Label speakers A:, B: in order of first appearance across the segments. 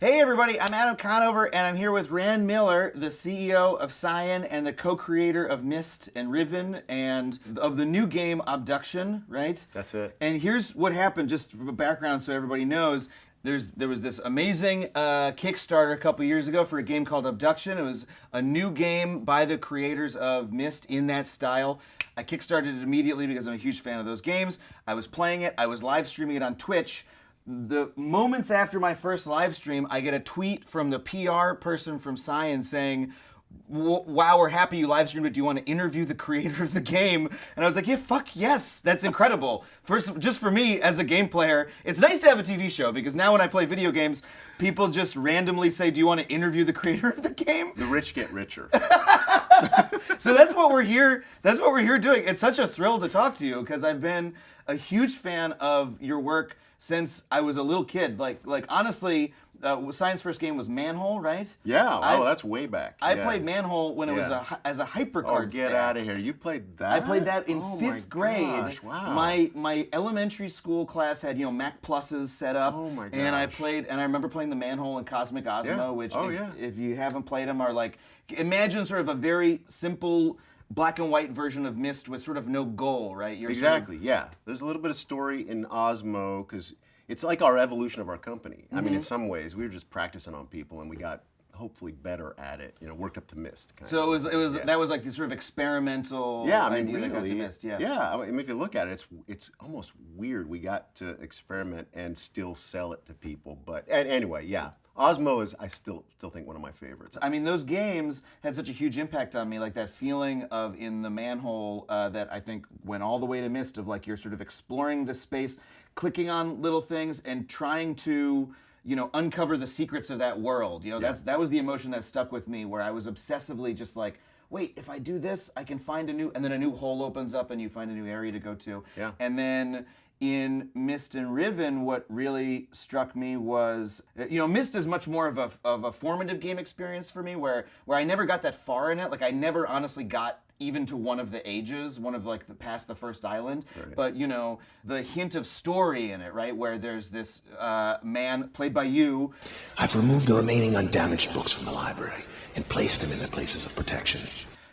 A: Hey everybody, I'm Adam Conover, and I'm here with Rand Miller, the CEO of Cyan and the co-creator of MYST and Riven, and of the new game Obduction, right?
B: That's it.
A: And here's what happened, just for background so everybody knows. There was this amazing Kickstarter a couple years ago for a game called Obduction. It was a new game by the creators of MYST in that style. I kickstarted it immediately because I'm a huge fan of those games. I was playing it. I was live streaming it on Twitch. The moments after my first live stream, I get a tweet from the PR person from Cyan saying, "Wow, we're happy you live streamed it. Do you want to interview the creator of the game?" And I was like, "Yeah, fuck yes, that's incredible." First, just for me as a game player, it's nice to have a TV show because now when I play video games, people just randomly say, "Do you want to interview the creator of the game?"
B: The rich get richer.
A: So that's what we're here. That's what we're here doing. It's such a thrill to talk to you because I've been a huge fan of your work since I was a little kid. Like honestly, Cyan's first game was Manhole, right?
B: Yeah. That's way back.
A: I
B: Yeah.
A: played Manhole when it was as a hypercard.
B: Oh, get
A: stack.
B: out of here! You played that?
A: I played that in
B: Oh
A: fifth
B: my
A: grade.
B: Gosh, wow.
A: My elementary school class had Mac Pluses set up.
B: Oh my
A: And I
B: gosh.
A: played, and I remember playing the Manhole and Cosmic Osmo,
B: Yeah.
A: which
B: Oh,
A: if you haven't played them, are like, imagine sort of a very simple black and white version of MYST with sort of no goal, right? You're
B: Exactly. Yeah. There's a little bit of story in Osmo because it's like our evolution of our company. I mean, in some ways, we were just practicing on people, and we got hopefully better at it. Worked up to MYST.
A: So it was that was like this sort of experimental
B: Yeah, I mean,
A: idea that got to
B: really.
A: MYST. Yeah.
B: Yeah. I mean, if you look at it, it's almost weird. We got to experiment and still sell it to people. But anyway, yeah. Osmo is, I still think, one of my favorites.
A: I mean, those games had such a huge impact on me, like that feeling of in the Manhole that I think went all the way to MYST, of like you're sort of exploring the space, clicking on little things and trying to, uncover the secrets of that world. That was the emotion that stuck with me, where I was obsessively just like, wait, if I do this, I can find and then a new hole opens up and you find a new area to go to.
B: Yeah.
A: And then in MYST and Riven, what really struck me was, MYST is much more of a formative game experience for me, where I never got that far in it. Like I never honestly got even to one of the ages, past the first island.
B: Right.
A: But the hint of story in it, right, where there's this man played by you.
C: I've removed the remaining undamaged books from the library and placed them in their places of protection.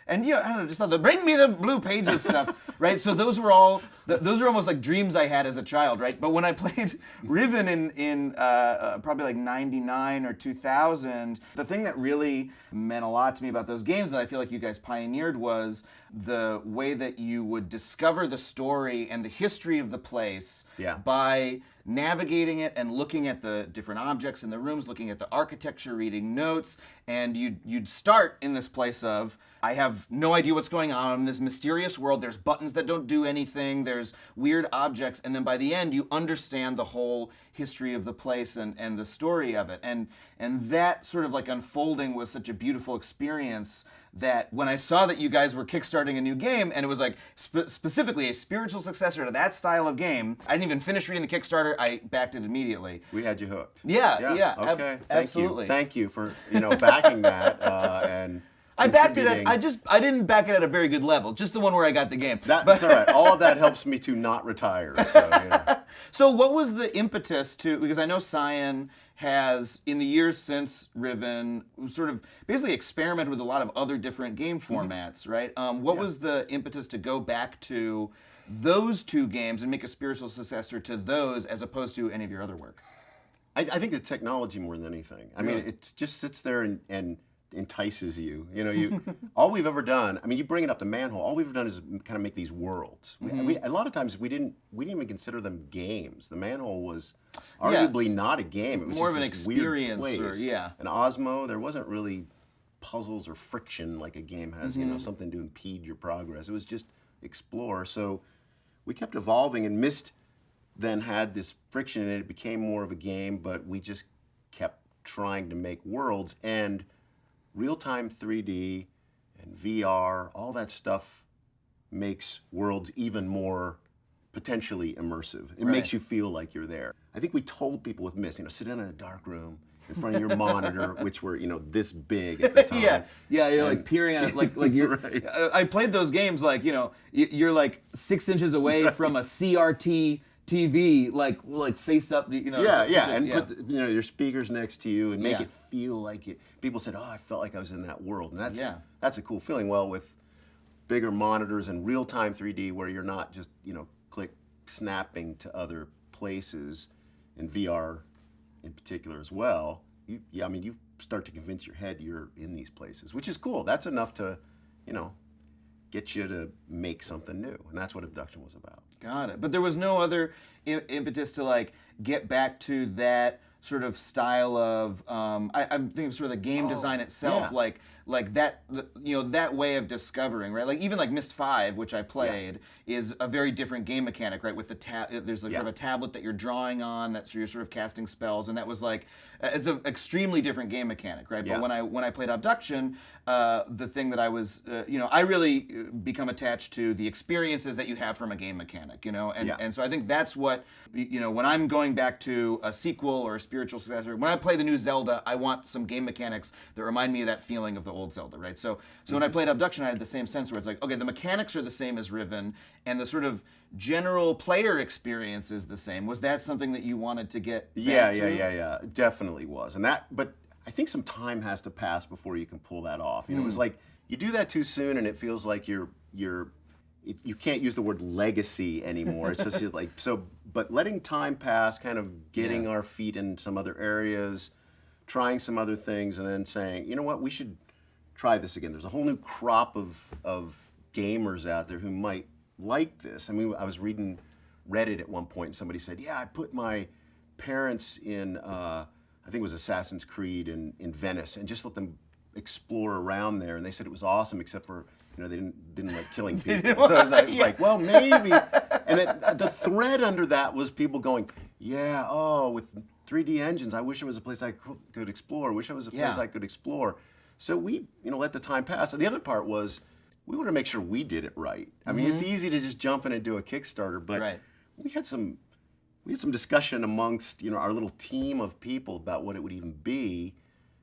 A: And I don't know, just thought bring me the blue pages stuff, right? So those were almost like dreams I had as a child, right? But when I played Riven in probably like '99 or 2000, the thing that really meant a lot to me about those games that I feel like you guys pioneered was the way that you would discover the story and the history of the place by navigating it and looking at the different objects in the rooms, looking at the architecture, reading notes, and you'd start in this place of, I have no idea what's going on in this mysterious world. There's buttons that don't do anything. There's weird objects. And then by the end, you understand the whole history of the place and the story of it. And that sort of like unfolding was such a beautiful experience that when I saw that you guys were kickstarting a new game, and it was like specifically a spiritual successor to that style of game, I didn't even finish reading the Kickstarter. I backed it immediately.
B: We had you hooked.
A: Yeah.
B: Okay.
A: Absolutely.
B: Thank you for backing that and.
A: I backed it at, I didn't back it at a very good level, just the one where I got the game.
B: That's all right. All of that helps me to not retire. So,
A: So what was the impetus because I know Cyan has, in the years since Riven, sort of basically experimented with a lot of other different game formats, right? What was the impetus to go back to those two games and make a spiritual successor to those as opposed to any of your other work?
B: I think it's technology more than anything. I mean, it just sits there and entices you. All we've ever done, I mean, you bring it up, the Manhole, all we've ever done is kind of make these worlds. A lot of times we didn't even consider them games. The Manhole was arguably not a game. It was
A: more
B: just
A: of an
B: this weird
A: experience.
B: place. An Osmo, there wasn't really puzzles or friction like a game has, something to impede your progress. It was just explore. So we kept evolving, and MYST then had this friction, and it became more of a game, but we just kept trying to make worlds, and real-time 3D and VR, all that stuff makes worlds even more potentially immersive. It makes you feel like you're there. I think we told people with MYST, sit down in a dark room in front of your monitor, which were this big at the time.
A: You're like peering at it, like you're.
B: Right.
A: I played those games like you're like 6 inches away from a CRT TV, like face up,
B: Yeah,
A: such
B: yeah,
A: a-
B: and put your speakers next to you and make
A: Yeah.
B: it feel like it. People said, "Oh, I felt like I was in that world," and
A: Yeah.
B: that's a cool feeling. Well, with bigger monitors and real-time 3D, where you're not just click snapping to other places, in VR in particular as well. You start to convince your head you're in these places, which is cool. That's enough to, get you to make something new, and that's what Abduction was about.
A: Got it. But there was no other impetus to like get back to that sort of style of I'm thinking of sort of the game design itself,
B: yeah.
A: like that that way of discovering, right? Like even like MYST 5, which I played, is a very different game mechanic, right? With the there's like sort of a tablet that you're drawing on, that's you're sort of casting spells, and that was like it's an extremely different game mechanic, right?
B: Yeah.
A: But when I played Obduction, the thing that I was I really become attached to the experiences that you have from a game mechanic, and so I think that's what when I'm going back to a sequel or a spiritual successor, when I play the new Zelda, I want some game mechanics that remind me of that feeling of the old Zelda, right? So when I played Obduction, I had the same sense where it's like, okay, the mechanics are the same as Riven, and the sort of general player experience is the same. Was that something that you wanted to get back to?
B: Yeah. It definitely was, but I think some time has to pass before you can pull that off. It was like you do that too soon, and it feels like you can't use the word legacy anymore. It's just like so. But letting time pass, kind of getting our feet in some other areas, trying some other things, and then saying, you know what, we should try this again. There's a whole new crop of gamers out there who might like this. I mean, I was reading Reddit at one point, and somebody said, yeah, I put my parents in, I think it was Assassin's Creed in Venice, and just let them explore around there. And they said it was awesome, except for, they didn't like killing people. So I was like, well, maybe. And the thread under that was people going, with 3D engines, I wish there was a place I could explore. I wish there was a place I could explore. So we, let the time pass. And the other part was, we want to make sure we did it right. I mean, it's easy to just jump in and do a Kickstarter, but we had some discussion amongst our little team of people about what it would even be,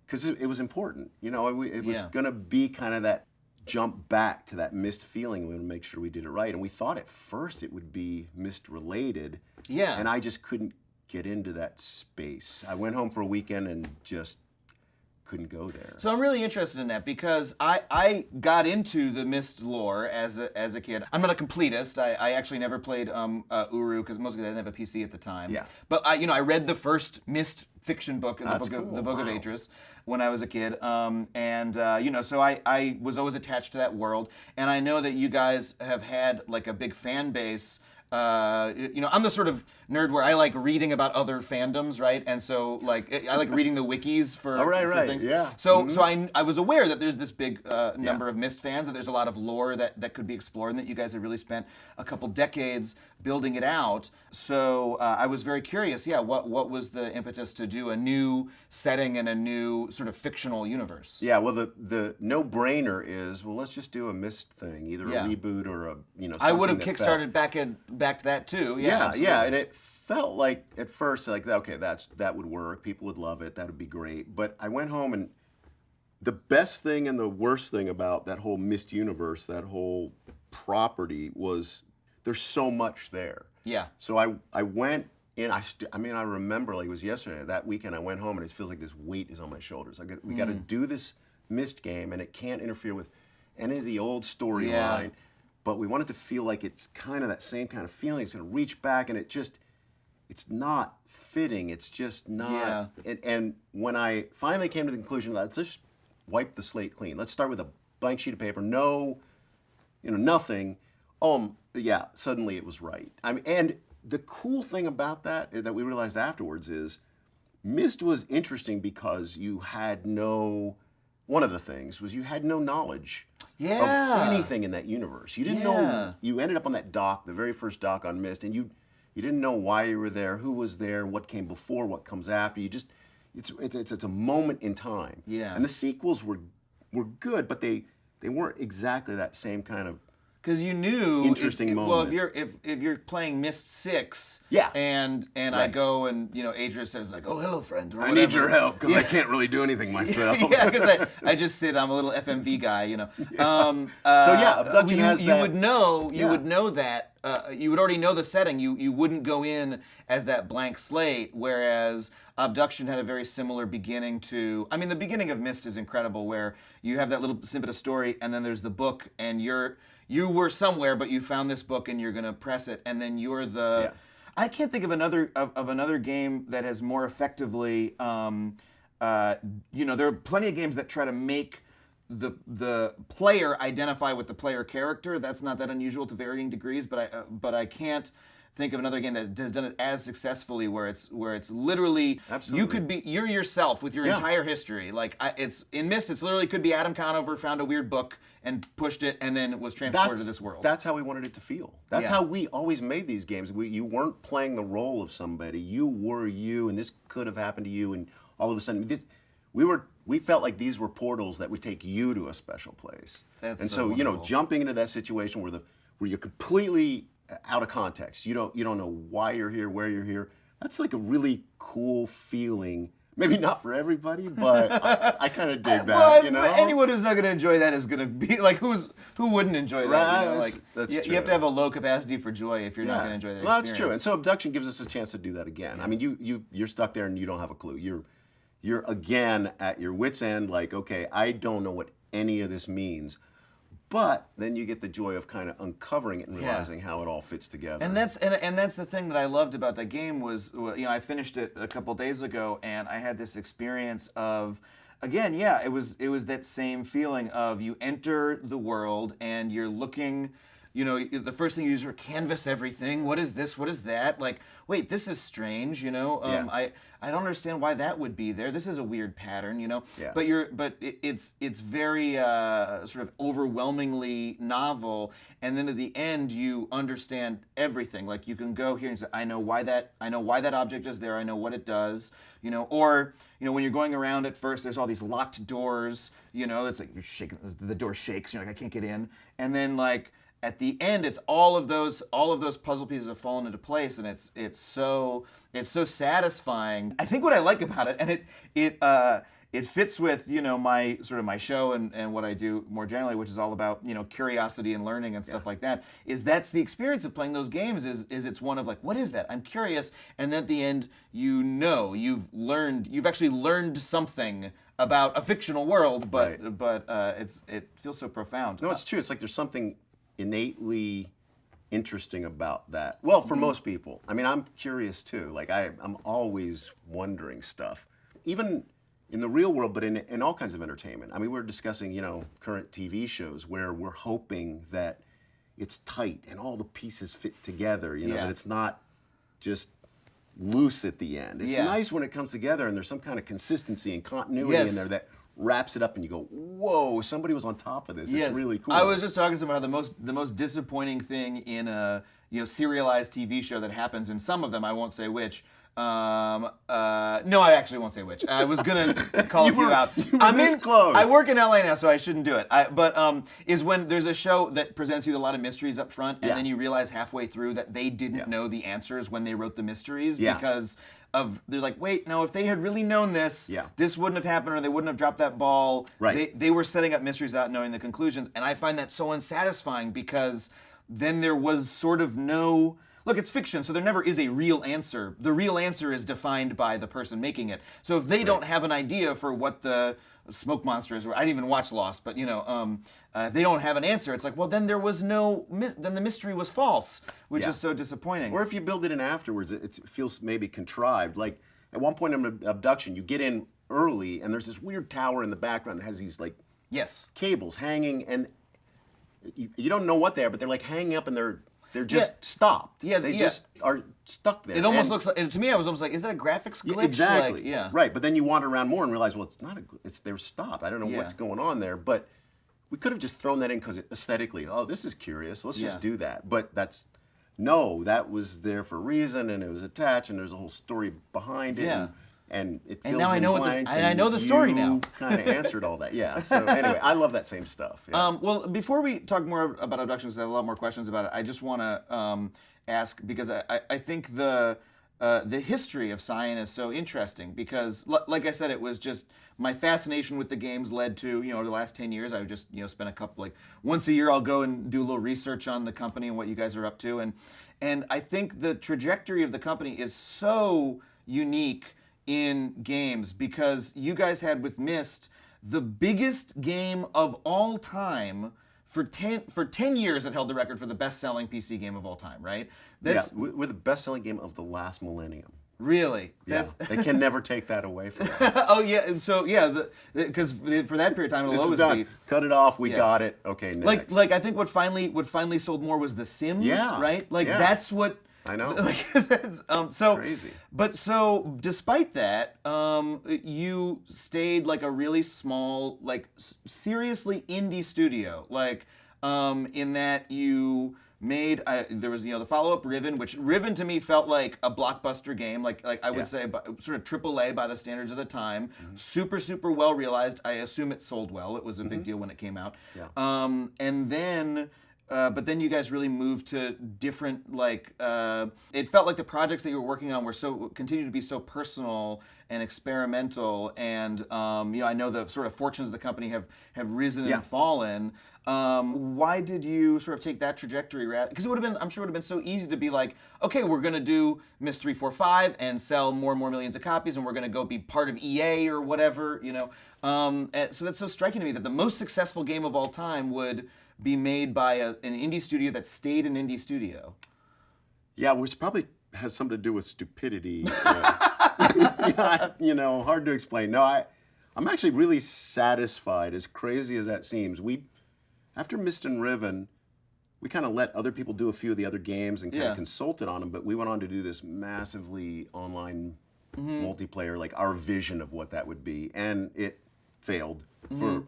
B: because it was important. It was going to be kind of that jump back to that MYST feeling. We want to make sure we did it right, and we thought at first it would be MYST related. Yeah. And I just couldn't get into that space. I went home for a weekend and just couldn't go there.
A: So I'm really interested in that because I got into the MYST lore as a kid. I'm not a completist. I actually never played Uru because mostly I didn't have a PC at the time.
B: Yeah.
A: But I read the first MYST fiction book, the Book of Atris, when I was a kid, so I was always attached to that world, and I know that you guys have had like a big fan base. I'm the sort of nerd where I like reading about other fandoms, right? And so, like, I like reading the wikis for things.
B: Yeah.
A: So I was aware that there's this big number of MYST fans, that there's a lot of lore that could be explored, and that you guys have really spent a couple decades building it out. So I was very curious. Yeah, what was the impetus to do a new setting and a new sort of fictional universe?
B: Yeah. Well, the no-brainer is, let's just do a MYST thing, either a reboot or a something
A: I would have
B: that
A: kickstarted back to that too. Yeah,
B: and it felt like at first like, okay, that would work. People would love it. That would be great. But I went home, and the best thing and the worst thing about that whole MYST universe, that whole property, was there's so much there.
A: Yeah.
B: So I went in. I remember like it was yesterday. That weekend I went home, and it feels like this weight is on my shoulders. We got to do this MYST game, and it can't interfere with any of the old storyline. Yeah. But we want it to feel like it's kind of that same kind of feeling. It's going to reach back, and it's not fitting. It's just not. Yeah. And when I finally came to the conclusion, let's just wipe the slate clean. Let's start with a blank sheet of paper. No, nothing. Suddenly it was right. And the cool thing about that we realized afterwards is MYST was interesting because you had no. One of the things was you had no knowledge of anything in that universe. You didn't know. You ended up on that dock, the very first dock on MYST, and you didn't know why you were there, who was there, what came before, what comes after. You just it's a moment in time.
A: Yeah.
B: And the sequels were good, but they weren't exactly that same kind of
A: because you knew
B: interesting moment.
A: Well, if you're playing MYST 6,
B: Yeah.
A: and I go and Adria says like, oh hello friend, or
B: I need
A: whatever.
B: your help because I can't really do anything myself.
A: Yeah, because I just sit. I'm a little FMV guy,
B: So yeah, Obduction has that.
A: You would know that. You would already know the setting. You wouldn't go in as that blank slate. Whereas Obduction had a very similar beginning to. I mean, the beginning of MYST is incredible, where you have that little snippet of story, and then there's the book, and you were somewhere, but you found this book, and you're gonna press it, and then you're the.
B: Yeah.
A: I can't think of another game that has more effectively. There are plenty of games that try to make the player identify with the player character. That's not that unusual to varying degrees, but I can't think of another game that has done it as successfully, where it's literally
B: Absolutely.
A: you're yourself with your entire history. Like it's in MYST, it's literally could be Adam Conover found a weird book and pushed it and then was transported to this world.
B: That's how we wanted it to feel. That's how we always made these games. You weren't playing the role of somebody. You were you, and this could have happened to you, and all of a sudden we felt like these were portals that would take you to a special place.
A: That's
B: so
A: wonderful.
B: jumping into that situation where you're completely out of context. You don't know why you're here, where you're here. That's like a really cool feeling. Maybe not for everybody, but I kind of dig that.
A: Well, anyone who's not going to enjoy that is going to be like, who wouldn't enjoy that?
B: Right, that's
A: you
B: true.
A: have to have a low capacity for joy if you're not going to enjoy that
B: Well,
A: experience.
B: that's true. And so Obduction gives us a chance to do that again. I mean, you're stuck there and you don't have a clue. You're again at your wit's end, like, okay, I don't know what any of this means. But then you get the joy of kind of uncovering it and realizing how it all fits together.
A: And that's the thing that I loved about that game was, I finished it a couple days ago, and I had this experience of, again, it was that same feeling of you enter the world and you're looking. The first thing you do is canvas everything. What is this? What is that? Like, wait, this is strange. I don't understand why that would be there. This is a weird pattern.
B: Yeah.
A: But it's very sort of overwhelmingly novel. And then at the end, you understand everything. Like you can go here and say, I know why that object is there. I know what it does. Or when you're going around at first, there's all these locked doors. It's like you're shaking. The door shakes. You're like, I can't get in. And then like. At the end, it's all of those puzzle pieces have fallen into place, and it's so satisfying. I think what I like about it, and it fits with my show and what I do more generally, which is all about curiosity and learning and stuff like that. That's the experience of playing those games. Is it's one of like, what is that? I'm curious, and then at the end, you've actually learned something about a fictional world, but it feels so profound.
B: No, it's true. It's like there's something innately interesting about that. Well, for most people. I mean, I'm curious too. Like I'm always wondering stuff. Even in the real world, but in all kinds of entertainment. I mean, we're discussing, current TV shows where we're hoping that it's tight and all the pieces fit together, that it's not just loose at the end. It's nice when it comes together and there's some kind of consistency and continuity in there that wraps it up and you go, whoa, somebody was on top of this. It's really cool.
A: I was just talking to someone about the most disappointing thing in a serialized TV show that happens in some of them. I won't say which. No, I actually won't say which. I was gonna call a few out.
B: I'm this close.
A: I work in LA now, so I shouldn't do it. But is when there's a show that presents you with a lot of mysteries up front, and then you realize halfway through that they didn't know the answers when they wrote the mysteries because they're like, wait, no, if they had really known this, this wouldn't have happened, or they wouldn't have dropped that ball.
B: Right.
A: They were setting up mysteries without knowing the conclusions, and I find that so unsatisfying because then there was sort of no. Look, it's fiction, so there never is a real answer. The real answer is defined by the person making it. So if they don't have an idea for what the smoke monster is, I didn't even watch Lost, but if they don't have an answer, it's like, well, then there was then the mystery was false, which is so disappointing.
B: Or if you build it in afterwards, it feels maybe contrived. Like at one point in Obduction, you get in early, and there's this weird tower in the background that has these like cables hanging, and you don't know what they are, but they're like hanging up, and they're just stopped. They just are stuck there.
A: It almost looks like, to me, I was almost like, is that a graphics glitch?
B: Exactly.
A: Like,
B: Right, but then you wander around more and realize, well, it's not they're stopped. I don't know what's going on there, but we could have just thrown that in because aesthetically, this is curious. Let's just do that. But that was there for a reason, and it was attached, and there's a whole story behind it.
A: Yeah.
B: and it
A: And
B: fills
A: now I
B: in
A: know
B: blanks.
A: and I know the story
B: you
A: now.
B: kind of answered all that. Yeah. So anyway, I love that same stuff. Yeah.
A: Well, before we talk more about Obduction, because I have a lot more questions about it, I just want to ask, because I think the history of Cyan is so interesting, because like I said, it was just my fascination with the games led to, the last 10 years, I would just, spend a couple, like once a year I'll go and do a little research on the company and what you guys are up to. And I think the trajectory of the company is so unique in games, because you guys had with MYST the biggest game of all time. For 10 years, it held the record for the best-selling PC game of all time, right? That's
B: we're the best-selling game of the last millennium.
A: really.
B: Yeah, they can never take that away from us.
A: Oh yeah, and so yeah, because for that period of time, it'll
B: It's
A: always
B: done.
A: be.
B: Cut it off. We got it. Okay, next.
A: Like I think what finally sold more was The Sims,
B: Yeah,
A: right? Like
B: yeah.
A: that's what.
B: I know.
A: Like that's so
B: Crazy.
A: But so despite that, you stayed like a really small, like seriously indie studio. Like in that you made there was the follow-up Riven, which Riven to me felt like a blockbuster game, like I would say sort of AAA by the standards of the time. Super well realized. I assume it sold well. It was a big deal when it came out.
B: Yeah.
A: And then. But then you guys really moved to different, it felt like the projects that you were working on continued to be so personal and experimental, and I know the sort of fortunes of the company have risen and fallen. Why did you sort of take that trajectory? Because I'm sure it would have been so easy to be like, okay, we're gonna do MYST 345 and sell more and more millions of copies, and we're gonna go be part of EA or whatever, So that's so striking to me that the most successful game of all time would be made by an indie studio that stayed an indie studio.
B: Yeah, which probably has something to do with stupidity. Hard to explain. No, I'm actually really satisfied, as crazy as that seems. After MYST and Riven, we kind of let other people do a few of the other games and kind of consulted on them, but we went on to do this massively online multiplayer, like our vision of what that would be, and it failed for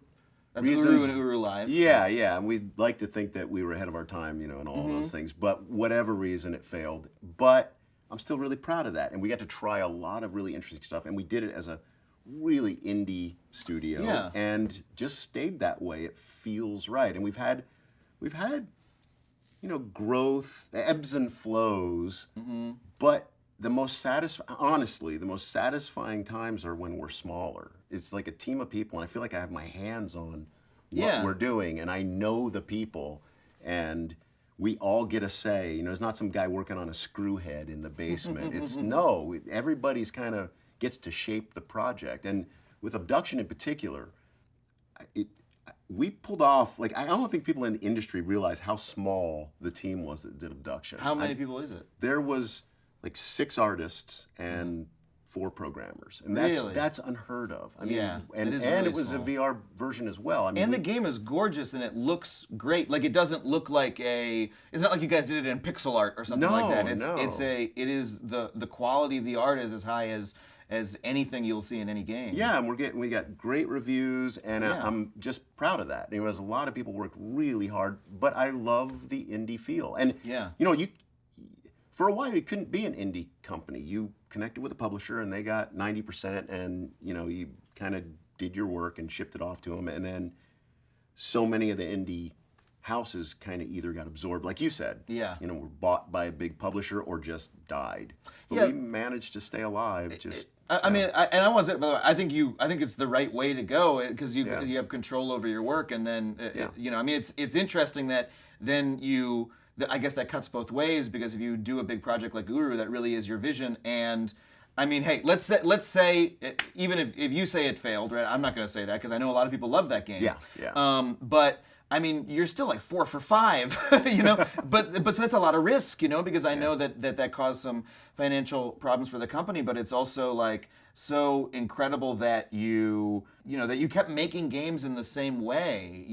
A: That's
B: reasons.
A: Uru and Uru Live.
B: Yeah, and we'd like to think that we were ahead of our time, and all those things. But whatever reason, it failed. But I'm still really proud of that, and we got to try a lot of really interesting stuff, and we did it as a really indie studio, and just stayed that way. It feels right, and we've had, growth, ebbs and flows, but the most satisfying times are when we're smaller. It's like a team of people, and I feel like I have my hands on what we're doing, and I know the people, and we all get a say. There's not some guy working on a screw head in the basement. Everybody's kind of gets to shape the project. And with Obduction in particular, we pulled off, I don't think people in the industry realize how small the team was that did Obduction.
A: How many people is it?
B: There was 6 artists and 4 programmers, and that's unheard of. I mean, and it was
A: small.
B: a VR version as well. I mean,
A: And the game is gorgeous, and it looks great. Like, it doesn't look like it's not like you guys did it in pixel art or something like that. The quality of the art is as high as anything you'll see in any game.
B: Yeah, and we got great reviews, and I'm just proud of that. There's a lot of people worked really hard, but I love the indie feel. And for a while, you couldn't be an indie company. You connected with a publisher, and they got 90%, and you kind of did your work and shipped it off to them. And then so many of the indie houses kind of either got absorbed, like you said, were bought by a big publisher or just died. But we managed to stay alive.
A: I mean, I want to say, by the way, I think it's the right way to go, because you have control over your work, and then I mean, it's interesting that then I guess that cuts both ways, because if you do a big project like Uru, that really is your vision. And I mean, hey, let's say even if you say it failed, right? I'm not going to say that, because I know a lot of people love that game. But I mean, you're still like 4 for 5, But so that's a lot of risk, because I know that caused some financial problems for the company. But it's also so incredible that you kept making games in the same way,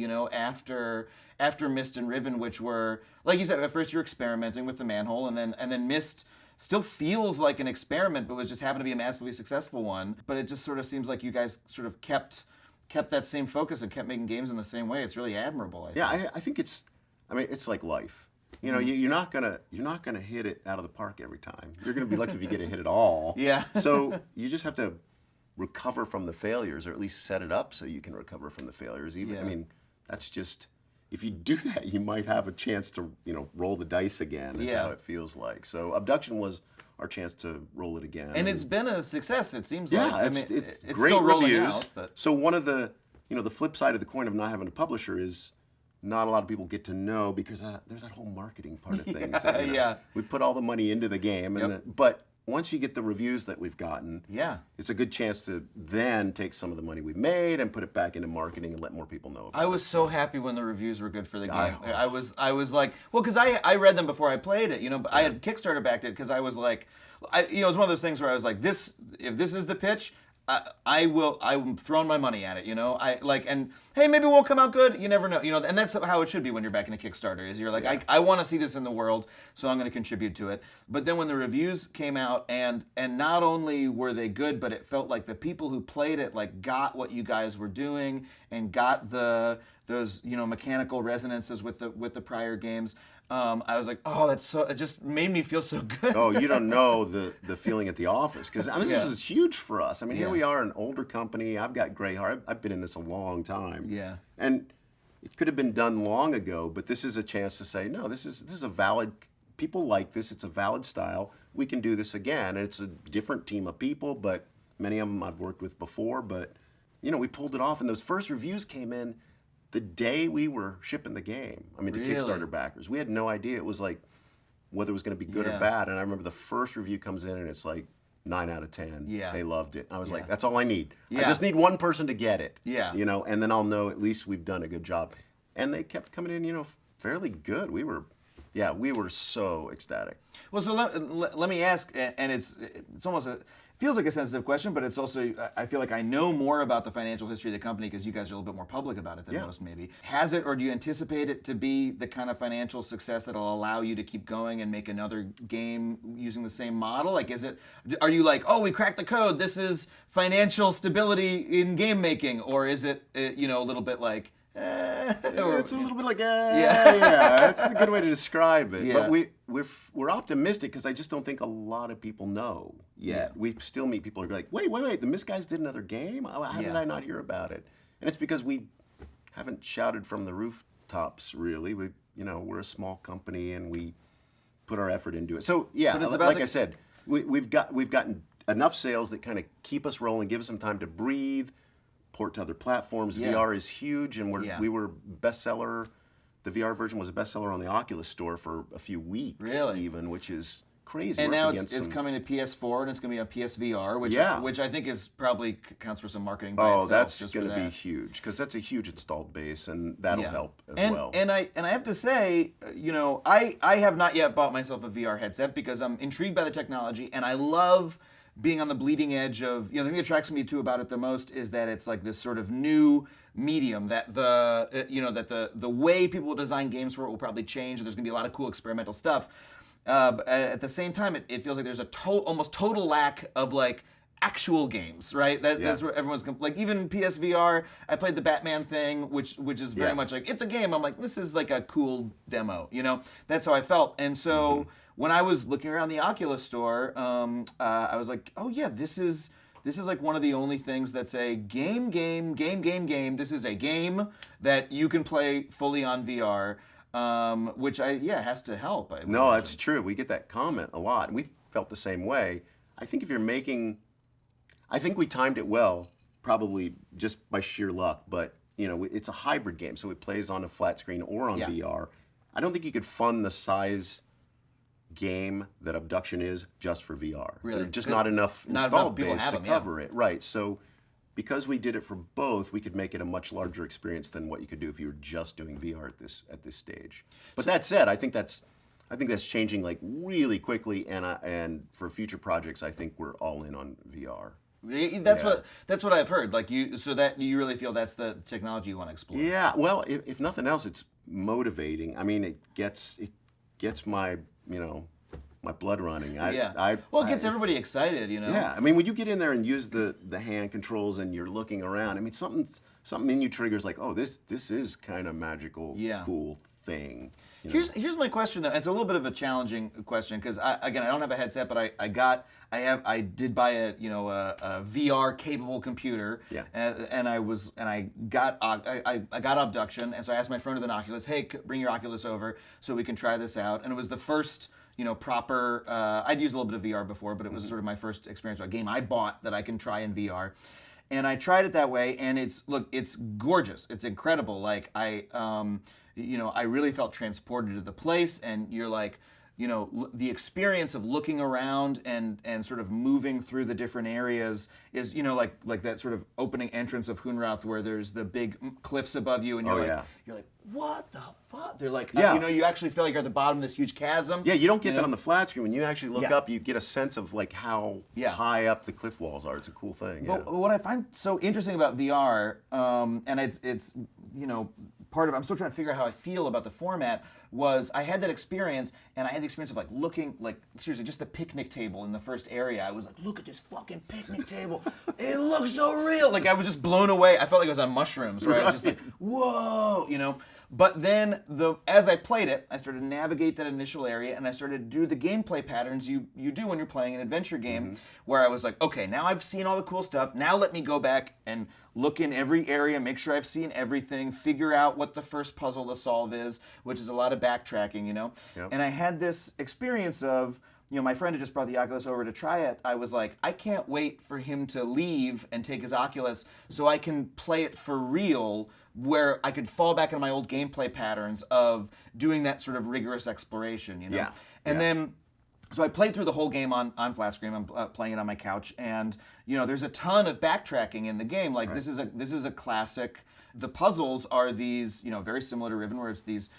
A: after MYST and Riven, which were, like you said, at first you're experimenting with the Manhole, and then MYST still feels like an experiment, but was just happened to be a massively successful one. But it just sort of seems like you guys sort of kept that same focus and kept making games in the same way. It's really admirable, I think.
B: I think it's like life. You know, you're not gonna hit it out of the park every time. You're gonna be lucky if you get a hit at all.
A: Yeah.
B: So you just have to recover from the failures, or at least set it up so you can recover from the failures. Even
A: Yeah.
B: I mean, that's just, if you do that, you might have a chance to roll the dice again. Is
A: Yeah.
B: how it feels like. So Abduction was our chance to roll it again.
A: And it's been a success. It seems
B: yeah,
A: like.
B: it's
A: it's
B: great
A: still rolling
B: reviews.
A: out, but
B: So one of the the flip side of the coin of not having a publisher is not a lot of people get to know, because there's that whole marketing part of things. that,
A: yeah.
B: We put all the money into the game, and but once you get the reviews that we've gotten,
A: yeah.
B: it's a good chance to then take some of the money we've made and put it back into marketing and let more people know about
A: I
B: it.
A: was so happy when the reviews were good for the game.
B: I
A: I was like, well, because I read them before I played it, but I had Kickstarter backed it because I was like, it was one of those things where I was like, if this is the pitch, I'm throwing my money at it, and hey, maybe it won't come out good. You never know, and that's how it should be when you're backing a Kickstarter. Is you're like, I want to see this in the world, so I'm going to contribute to it. But then when the reviews came out, and not only were they good, but it felt like the people who played it got what you guys were doing and got those mechanical resonances with the prior games. I was like, oh, it just made me feel so good.
B: Oh, you don't know the feeling at the office, because this is huge for us. I mean, here we are, an older company. I've got gray hair. I've been in this a long time.
A: Yeah.
B: And it could have been done long ago, but this is a chance to say, no, this is a valid. People like this. It's a valid style. We can do this again. And it's a different team of people, but many of them I've worked with before. But we pulled it off, and those first reviews came in the day we were shipping the game. I mean, to
A: Really?
B: Kickstarter backers. We had no idea. It was like whether it was going to be good or bad. And I remember the first review comes in, and it's like 9 out of 10.
A: Yeah.
B: They loved it. I was like, that's all I need. I
A: Yeah.
B: just need one person to get it.
A: Yeah.
B: And then I'll know at least we've done a good job. And they kept coming in, fairly good. We were so ecstatic.
A: Well, so let me ask, and it's almost feels like a sensitive question, but it's also, I feel like I know more about the financial history of the company because you guys are a little bit more public about it than most, maybe. Has it, or do you anticipate it to be the kind of financial success that'll allow you to keep going and make another game using the same model? Are you like, oh, we cracked the code, this is financial stability in game making, or is it, a little bit like,
B: it's a little bit like, yeah, that's a good way to describe it.
A: Yeah.
B: But we're optimistic, because I just don't think a lot of people know yet.
A: Yeah.
B: We still meet people who are like, wait, the MYST guys did another game? How did I not hear about it? And it's because we haven't shouted from the rooftops, really. We're a small company, and we put our effort into it. So yeah, like I said, we've gotten enough sales that kind of keep us rolling, give us some time to breathe, port to other platforms.
A: Yeah.
B: VR is huge, and we were bestseller. The VR version was a bestseller on the Oculus store for a few weeks, even, which is crazy.
A: And
B: We're
A: now
B: up
A: it's
B: against
A: coming to PS4, and it's going to be on PSVR, which I think is probably counts for some marketing by itself.
B: That's
A: just
B: going
A: for
B: to be
A: that.
B: huge, because that's a huge installed base, and that'll help as well.
A: And I have to say, I have not yet bought myself a VR headset because I'm intrigued by the technology, and I love being on the bleeding edge of, the thing that attracts me to about it the most is that it's like this sort of new medium, that the way people will design games for it will probably change, and there's going to be a lot of cool experimental stuff. But at the same time, it feels like there's a almost total lack of actual games, right? That's where everyone's even PSVR. I played the Batman thing, which is very much like, it's a game. I'm like, this is like a cool demo, That's how I felt. And so when I was looking around the Oculus store, I was like, oh yeah, this is like one of the only things that's a game. This is a game that you can play fully on VR. Which has to help.
B: No, that's true. We get that comment a lot. We felt the same way. I think I think we timed it well, probably just by sheer luck, but it's a hybrid game, so it plays on a flat screen or on VR. I don't think you could fund the size game that Abduction is just for VR.
A: Really?
B: There's just not enough installed base to cover it. Right. So because we did it for both, we could make it a much larger experience than what you could do if you were just doing VR at this stage. But that said, I think that's changing really quickly, and for future projects, I think we're all in on VR.
A: That's what I've heard. So that you really feel that's the technology you want to explore.
B: Yeah. Well, if nothing else, it's motivating. I mean, it gets my my blood running.
A: It gets everybody excited,
B: Yeah, I mean, when you get in there and use the hand controls and you're looking around, I mean, something in you triggers like, oh, this is kind of magical, cool thing.
A: Here's my question though. It's a little bit of a challenging question because I don't have a headset, but I did buy a VR capable computer.
B: Yeah.
A: And I got Obduction, and so I asked my friend with an Oculus, hey, bring your Oculus over so we can try this out. And it was the first proper. I'd used a little bit of VR before, but it was sort of my first experience with a game I bought that I can try in VR. And I tried it that way, and it's gorgeous. It's incredible. Like I really felt transported to the place, and you're like, the experience of looking around and sort of moving through the different areas is, like that sort of opening entrance of Hunrath where there's the big cliffs above you, and you're like, what the fuck? They're like, you actually feel like you're at the bottom of this huge chasm.
B: Yeah, you don't get that on the flat screen. When you actually look up, you get a sense of like how
A: Yeah.
B: high up the cliff walls are. It's a cool thing.
A: But what I find so interesting about VR, and it's part of, I'm still trying to figure out how I feel about the format, was I had that experience, and I had the experience of like looking, like seriously, just the picnic table in the first area. I was like, look at this fucking picnic table. It looks so real. Like I was just blown away. I felt like I was on mushrooms, right? I was just like, whoa, But then, as I played it, I started to navigate that initial area, and I started to do the gameplay patterns you do when you're playing an adventure game, where I was like, okay, now I've seen all the cool stuff. Now let me go back and look in every area, make sure I've seen everything, figure out what the first puzzle to solve is, which is a lot of backtracking,
B: Yep.
A: And I had this experience of, my friend had just brought the Oculus over to try it. I was like, I can't wait for him to leave and take his Oculus so I can play it for real, where I could fall back into my old gameplay patterns of doing that sort of rigorous exploration,
B: Yeah.
A: And then, so I played through the whole game on flat screen. I'm playing it on my couch, and there's a ton of backtracking in the game. Like this is a classic. The puzzles are these, very similar to Riven, where it's these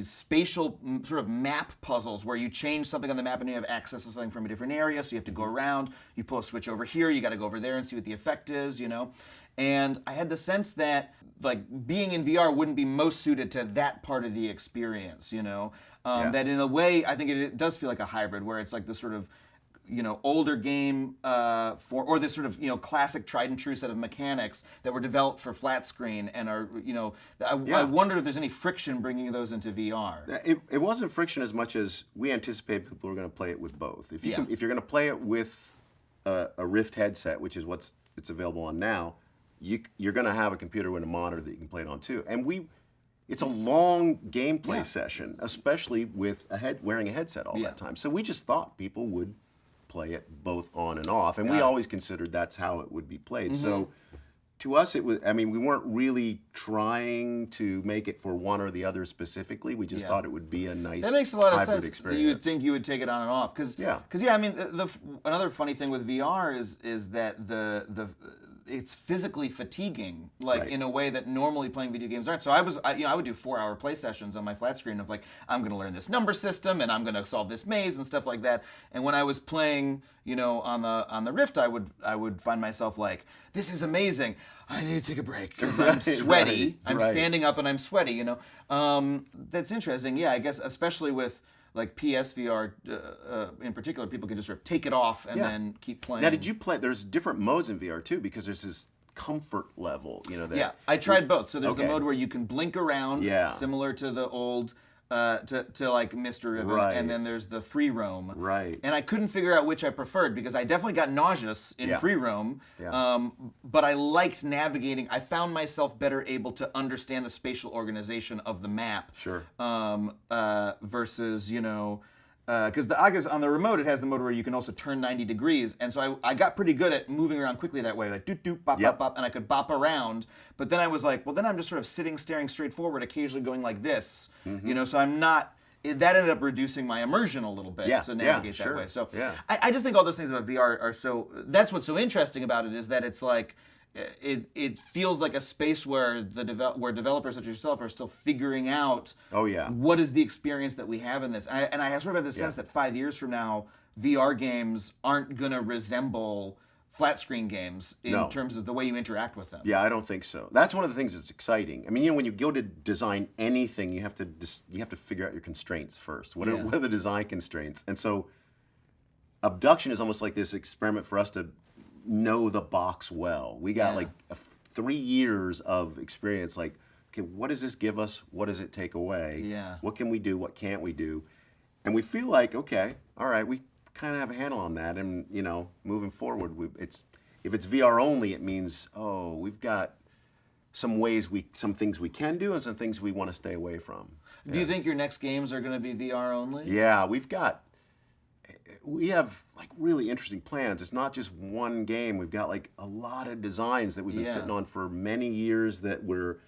A: spatial sort of map puzzles where you change something on the map and you have access to something from a different area, so you have to go around, you pull a switch over here, you got to go over there and see what the effect is, And I had the sense that like being in VR wouldn't be most suited to that part of the experience, That in a way, I think it does feel like a hybrid where it's like this sort of older game or this sort of classic tried and true set of mechanics that were developed for flat screen and are I wonder if there's any friction bringing those into VR.
B: It wasn't friction as much as we anticipate people are going to play it with both. If you're going to play it with a Rift headset, which is it's available on now, you're going to have a computer with a monitor that you can play it on too. And it's a long gameplay session, especially with wearing a headset all that time. So we just thought people would play it both on and off, and we always considered that's how it would be played. So to us, it was. I mean, we weren't really trying to make it for one or the other specifically. We just thought it would be a nice
A: that makes a lot of
B: hybrid
A: sense.
B: experience.
A: You'd think you would take it on and off because I mean, another funny thing with VR is that it's physically fatiguing, like in a way that normally playing video games aren't. So I would do 4-hour play sessions on my flat screen of like, I'm going to learn this number system and I'm going to solve this maze and stuff like that. And when I was playing, on the Rift, I would find myself like, this is amazing. I need to take a break because I'm sweaty. I'm standing up and I'm sweaty. That's interesting. Yeah, I guess especially with like PSVR in particular, people can just sort of take it off and then keep playing.
B: Now, did you play? There's different modes in VR too, because there's this comfort level. That
A: I tried both. So there's the mode where you can blink around, similar to the old. To like Mr. Riven, and then there's the free roam.
B: Right.
A: And I couldn't figure out which I preferred because I definitely got nauseous in free roam. Yeah. But I liked navigating. I found myself better able to understand the spatial organization of the map.
B: Sure.
A: Versus because the Oculus on the remote, it has the mode where you can also turn 90 degrees, and so I got pretty good at moving around quickly that way, like doot doot bop bop bop, and I could bop around. But then I was like, well, then I'm just sort of sitting, staring straight forward, occasionally going like this, So I'm not. That ended up reducing my immersion a little bit to navigate that way. So I just think all those things about VR are so. That's what's so interesting about it is that it's like. It feels like a space where where developers such as yourself are still figuring out what is the experience that we have in this. And I sort of have the sense that 5 years from now, VR games aren't going to resemble flat screen games in terms of the way you interact with them.
B: Yeah, I don't think so. That's one of the things that's exciting. I mean, when you go to design anything, you have to figure out your constraints first. What are the design constraints? And so, Obduction is almost like this experiment for us to know the box well. We got like 3 years of experience. Like, okay, what does this give us? What does it take away?
A: Yeah.
B: What can we do? What can't we do? And we feel like, okay, all right, we kind of have a handle on that. And, you know, moving forward, if it's VR only, it means, oh, we've got some things we can do and some things we want to stay away from.
A: Do you think your next games are going to be VR only?
B: Yeah, we have like really interesting plans. It's not just one game. We've got like a lot of designs that we've been sitting on for many years that we're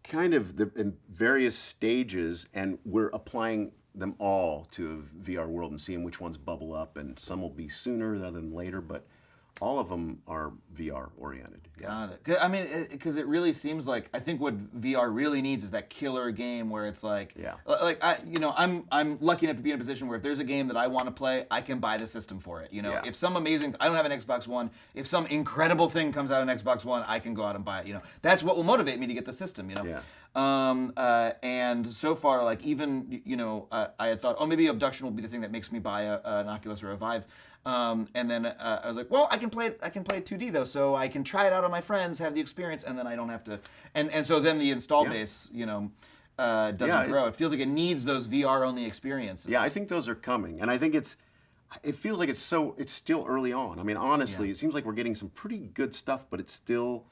B: kind of in various stages, and we're applying them all to a VR world and seeing which ones bubble up, and some will be sooner rather than later, but all of them are VR oriented.
A: Got it. 'Cause, I mean, because it really seems like I think what VR really needs is that killer game where it's like, like I'm lucky enough to be in a position where if there's a game that I want to play, I can buy the system for it. You know, if some amazing, I don't have an Xbox One. If some incredible thing comes out on Xbox One, I can go out and buy it. You know, that's what will motivate me to get the system. You know, and so far, like even I had thought, oh, maybe Obduction will be the thing that makes me buy an Oculus or a Vive. And then I was like, well, I can play it 2D though, so I can try it out on my friends, have the experience, and then I don't have to. And so then the install base, doesn't grow. It feels like it needs those VR only experiences.
B: Yeah, I think those are coming, and I think it feels like it's still early on. I mean, honestly, it seems like we're getting some pretty good stuff, but it's still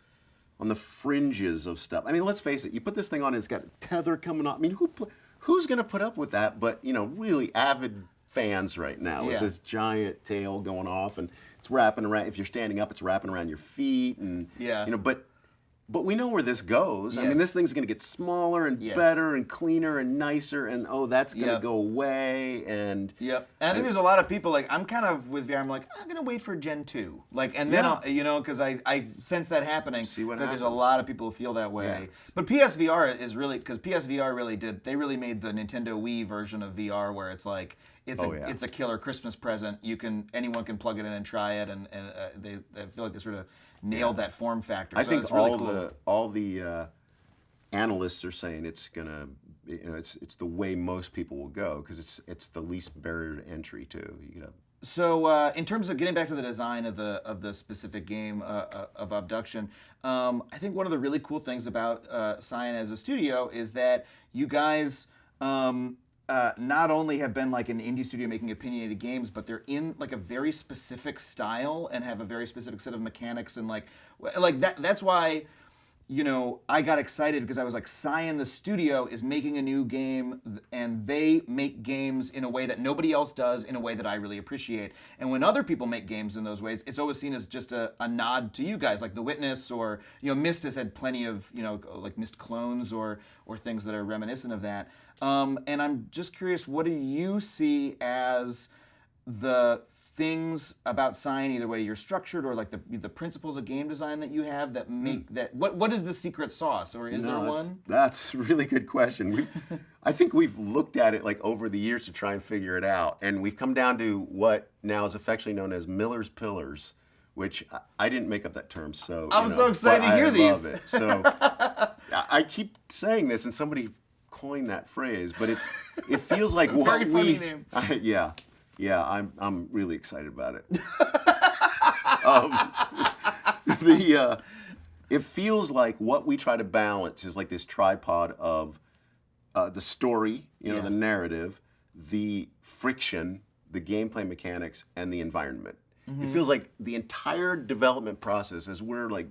B: on the fringes of stuff. I mean, let's face it. You put this thing on, it's got a tether coming up. I mean, who's going to put up with that? But really avid fans right now with this giant tail going off, and it's wrapping around. If you're standing up, it's wrapping around your feet, and but we know where this goes. I mean, this thing's going to get smaller and better and cleaner and nicer, and that's going to go away. And
A: and I think there's a lot of people like I'm kind of with VR. I'm like I'm going to wait for Gen 2, and then I'll, because I sense that happening.
B: See what
A: happens.
B: There's
A: a lot of people who feel that way. Yeah. But PSVR is really because PSVR really made the Nintendo Wii version of VR where it's like. It's a killer Christmas present. Anyone can plug it in and try it, and I feel like they sort of nailed that form factor.
B: I think
A: it's really cool.
B: all the analysts are saying it's gonna, it's the way most people will go because it's the least barrier to entry too.
A: So in terms of getting back to the design of the specific game of Obduction, I think one of the really cool things about Cyan as a studio is that you guys. Not only have been like an indie studio making opinionated games, but they're in like a very specific style and have a very specific set of mechanics and like that. That's why, I got excited because I was like, Cyan the studio is making a new game, and they make games in a way that nobody else does, in a way that I really appreciate. And when other people make games in those ways, it's always seen as just a nod to you guys, like The Witness or MYST has had plenty of like MYST clones or things that are reminiscent of that. And I'm just curious, what do you see as the things about Cyan, either way you're structured or like the principles of game design that you have that make that? What is the secret sauce, or is there one?
B: That's a really good question. I think we've looked at it like over the years to try and figure it out, and we've come down to what now is affectionately known as Miller's Pillars, which I didn't make up that term. So
A: I'm so excited to hear these.
B: I love it. So I keep saying this, and somebody coined that phrase, but it feels like what
A: very funny name.
B: I'm really excited about it. It feels like what we try to balance is like this tripod of the story, the narrative, the friction, the gameplay mechanics, and the environment. It feels like the entire development process, as we're like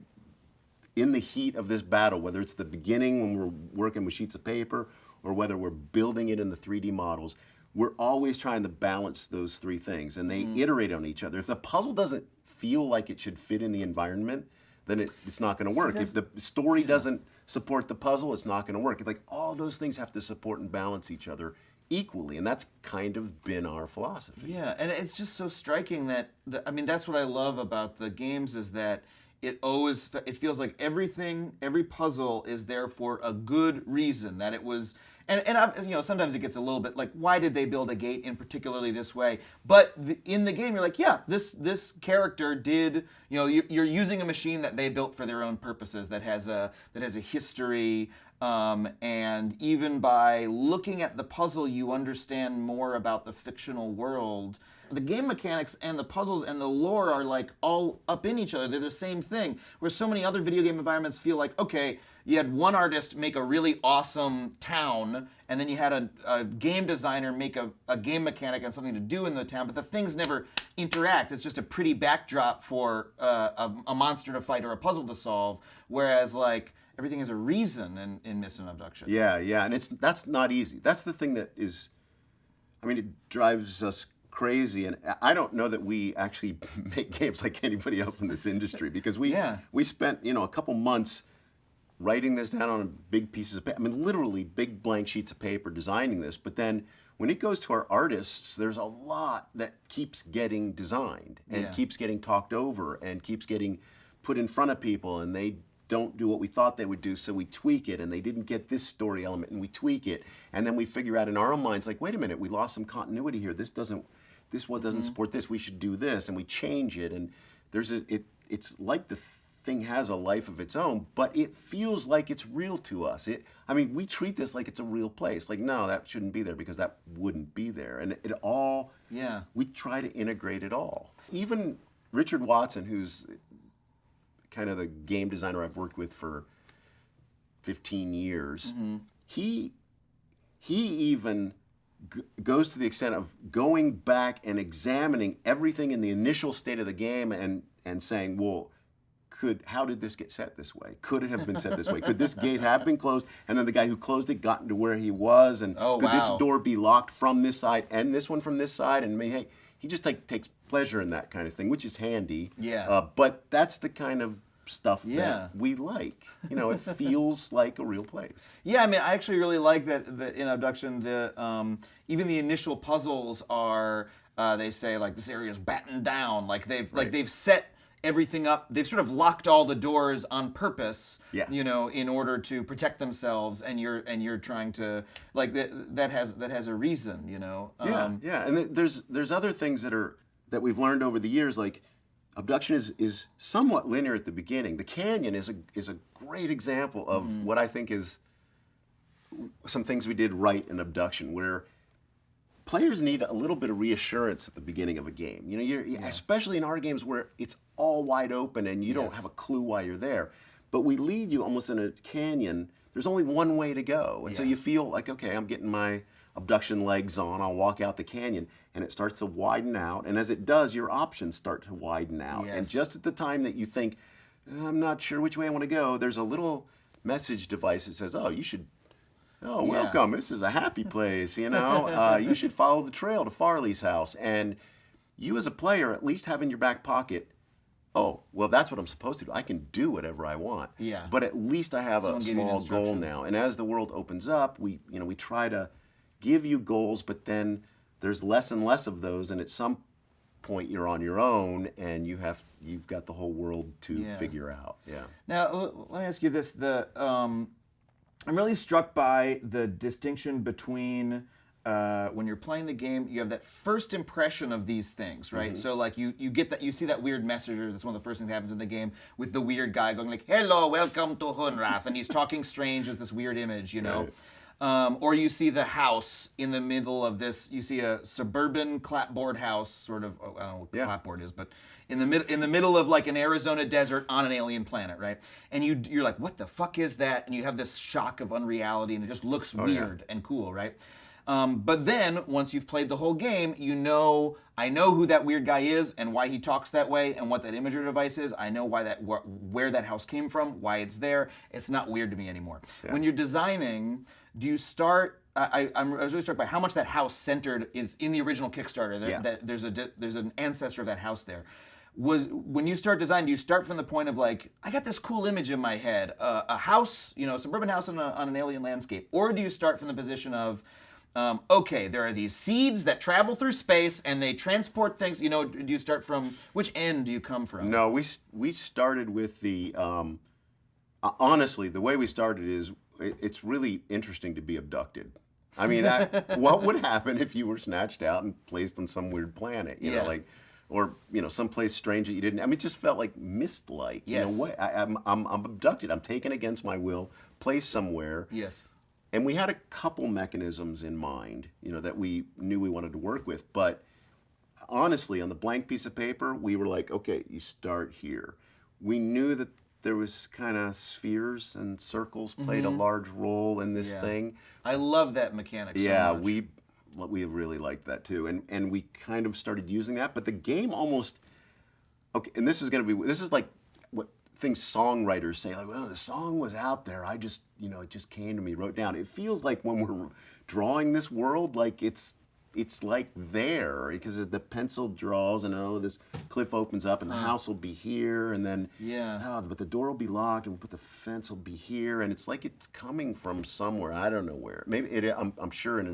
B: in the heat of this battle, whether it's the beginning when we're working with sheets of paper or whether we're building it in the 3D models, we're always trying to balance those three things, and they iterate on each other. If the puzzle doesn't feel like it should fit in the environment, then it's not going to work. If the story doesn't support the puzzle, it's not going to work. Like all those things have to support and balance each other equally, and that's kind of been our philosophy.
A: Yeah, and it's just so striking that that's what I love about the games is that it feels like every puzzle is there for a good reason. That it was, and sometimes it gets a little bit like, why did they build a gate in particularly this way? But in the game, you're like, yeah, this character did. You're using a machine that they built for their own purposes that has a history. And even by looking at the puzzle, you understand more about the fictional world. the game mechanics and the puzzles and the lore are like all up in each other. They're the same thing. Where so many other video game environments feel like, okay, you had one artist make a really awesome town, and then you had a game designer make a game mechanic and something to do in the town, but the things never interact. It's just a pretty backdrop for a monster to fight or a puzzle to solve. Whereas like everything has a reason in MYST and Obduction.
B: Yeah, and that's not easy. That's the thing that is, I mean, it drives us crazy, and I don't know that we actually make games like anybody else in this industry, because we spent a couple months writing this down on big pieces of paper. I mean, literally big blank sheets of paper designing this. But then when it goes to our artists, there's a lot that keeps getting designed and keeps getting talked over and keeps getting put in front of people, and they don't do what we thought they would do, so we tweak it, and they didn't get this story element, and we tweak it, and then we figure out in our own minds, like, wait a minute, we lost some continuity here. This one doesn't support this. We should do this, and we change it, and it's like the thing has a life of its own, but it feels like it's real to us. We treat this like it's a real place. Like, no, that shouldn't be there because that wouldn't be there, and it all. Yeah. We try to integrate it all. Even Richard Watson, who's kind of the game designer I've worked with for 15 years, he even goes to the extent of going back and examining everything in the initial state of the game and saying, well, how did this get set this way? Could it have been set this way? Could this gate have been closed, and then the guy who closed it got into where he was, and could this door be locked from this side and this one from this side? And he just takes pleasure in that kind of thing, which is handy. Yeah. But that's the kind of stuff that we like. It feels like a real place. Yeah, I mean, I actually really like that in Abduction, even the initial puzzles are, they say, like, this area is battened down. Like, they've set everything up. They've sort of locked all the doors on purpose, in order to protect themselves, and you're trying to, like, that has a reason, And there's other things that we've learned over the years, like Abduction is somewhat linear at the beginning. The canyon is a great example of what I think is some things we did right in Abduction, where players need a little bit of reassurance at the beginning of a game. Especially in our games where it's all wide open and you don't have a clue why you're there. But we lead you almost in a canyon. There's only one way to go. And so you feel like, okay, I'm getting my Abduction legs on. I'll walk out the canyon. And it starts to widen out. And as it does, your options start to widen out. And just at the time that you think, I'm not sure which way I want to go, there's a little message device that says, welcome, this is a happy place, you should follow the trail to Farley's house. And you as a player at least have in your back pocket, that's what I'm supposed to do. I can do whatever I want. Yeah. But at least I have a small goal now. And as the world opens up, we try to give you goals, but then there's less and less of those, and at some point you're on your own, and you've got the whole world to figure out. Yeah. Now let me ask you this: I'm really struck by the distinction between when you're playing the game, you have that first impression of these things, right? So like you get that, you see that weird messenger. That's one of the first things that happens in the game, with the weird guy going like, "Hello, welcome to Hunrath," and he's talking strange as this weird image, Right. Or you see the house in the middle of this. You see a suburban clapboard house, sort of. I don't know what clapboard is, but in the middle of like an Arizona desert on an alien planet, right? And you're like, what the fuck is that? And you have this shock of unreality, and it just looks weird and cool, right? But then once you've played the whole game, I know who that weird guy is and why he talks that way and what that imager device is. I know where that house came from, why it's there. It's not weird to me anymore. Yeah. When you're designing, do you start? I was really struck by how much that house centered is in the original Kickstarter. There's an ancestor of that house there. When you start designing, do you start from the point of like, I got this cool image in my head, a house, a suburban house on an alien landscape, or do you start from the position of, okay, there are these seeds that travel through space and they transport things. Do you start from, which end do you come from? No, we started with the, honestly, the way we started is, it's really interesting to be abducted. I mean, what would happen if you were snatched out and placed on some weird planet, or someplace strange that you didn't, it just felt like MYST-like. Yes. I'm abducted, I'm taken against my will, placed somewhere. Yes. And we had a couple mechanisms in mind, that we knew we wanted to work with, but honestly, on the blank piece of paper, we were like, okay, you start here. We knew that there was kind of spheres and circles played a large role in this thing.
A: I love that mechanic so
B: Yeah,
A: much.
B: we really liked that too, and we kind of started using that. But the game almost and this is like what things songwriters say, like, well, the song was out there, I just it just came to me, wrote down. It feels like when we're drawing this world, like it's like there, because the pencil draws and this cliff opens up and the house will be here, and then but the door will be locked and the fence will be here, and it's like it's coming from somewhere. I don't know where. Maybe I'm sure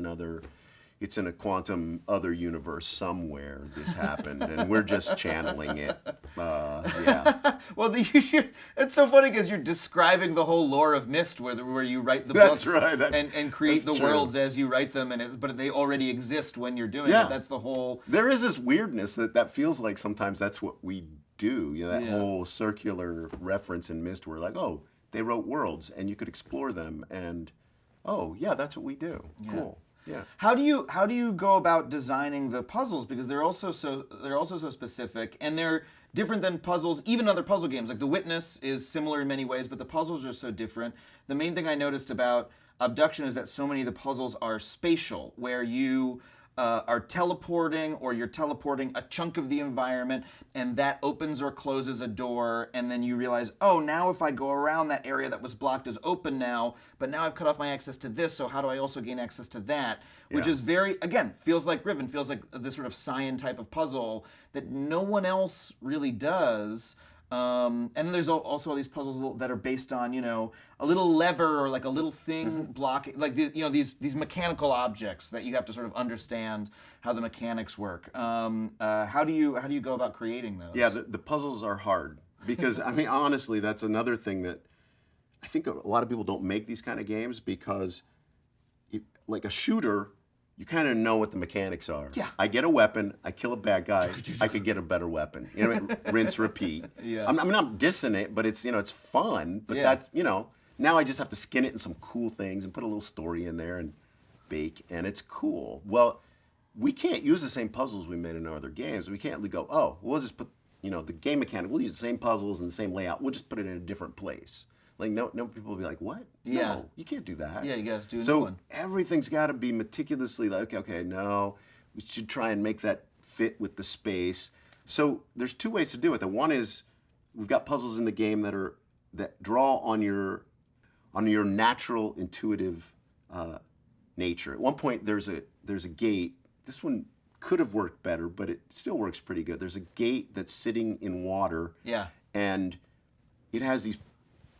B: it's in a quantum other universe somewhere this happened, and we're just channeling it. Yeah.
A: Well, it's so funny because you're describing the whole lore of MYST, where you write the
B: That's
A: books
B: right.
A: and create the
B: true.
A: worlds as you write them, but they already exist when you're doing it. That's the whole.
B: There is this weirdness that feels like sometimes that's what we do. That whole circular reference in MYST, where like, oh, they wrote worlds and you could explore them, and oh yeah, that's what we do.
A: Yeah.
B: Cool. Yeah.
A: How do you go about designing the puzzles? Because they're also so specific, and they're different than puzzles, even other puzzle games. Like The Witness is similar in many ways, but the puzzles are so different. The main thing I noticed about Obduction is that so many of the puzzles are spatial, where you are teleporting, or you're teleporting a chunk of the environment, and that opens or closes a door, and then you realize, oh, now if I go around, that area that was blocked is open now, but now I've cut off my access to this, so how do I also gain access to that? Which is feels like Riven, feels like this sort of Cyan type of puzzle that no one else really does. And then there's also all these puzzles that are based on, a little lever or like a little thing blocking, like these mechanical objects that you have to sort of understand how the mechanics work. How do you go about creating those?
B: Yeah, the puzzles are hard because I mean, honestly, that's another thing that I think a lot of people don't make these kind of games because, like a shooter, you kind of know what the mechanics are.
A: Yeah.
B: I get a weapon, I kill a bad guy, I could get a better weapon. You know what I mean? Rinse, repeat.
A: Yeah.
B: I'm not dissing it, but it's it's fun. But that's now I just have to skin it in some cool things and put a little story in there and bake, and it's cool. Well, we can't use the same puzzles we made in our other games. We can't go, oh, we'll just put the game mechanic. We'll use the same puzzles and the same layout. We'll just put it in a different place. Like no people will be like, what?
A: Yeah.
B: No, you can't do that.
A: Yeah, you guys do a new
B: So
A: one.
B: everything's got to be meticulously like, okay, no, we should try and make that fit with the space. So there's two ways to do it. The one is we've got puzzles in the game that draw on your natural intuitive nature. At one point there's a gate. This one could have worked better, but it still works pretty good. There's a gate that's sitting in water.
A: Yeah.
B: And it has these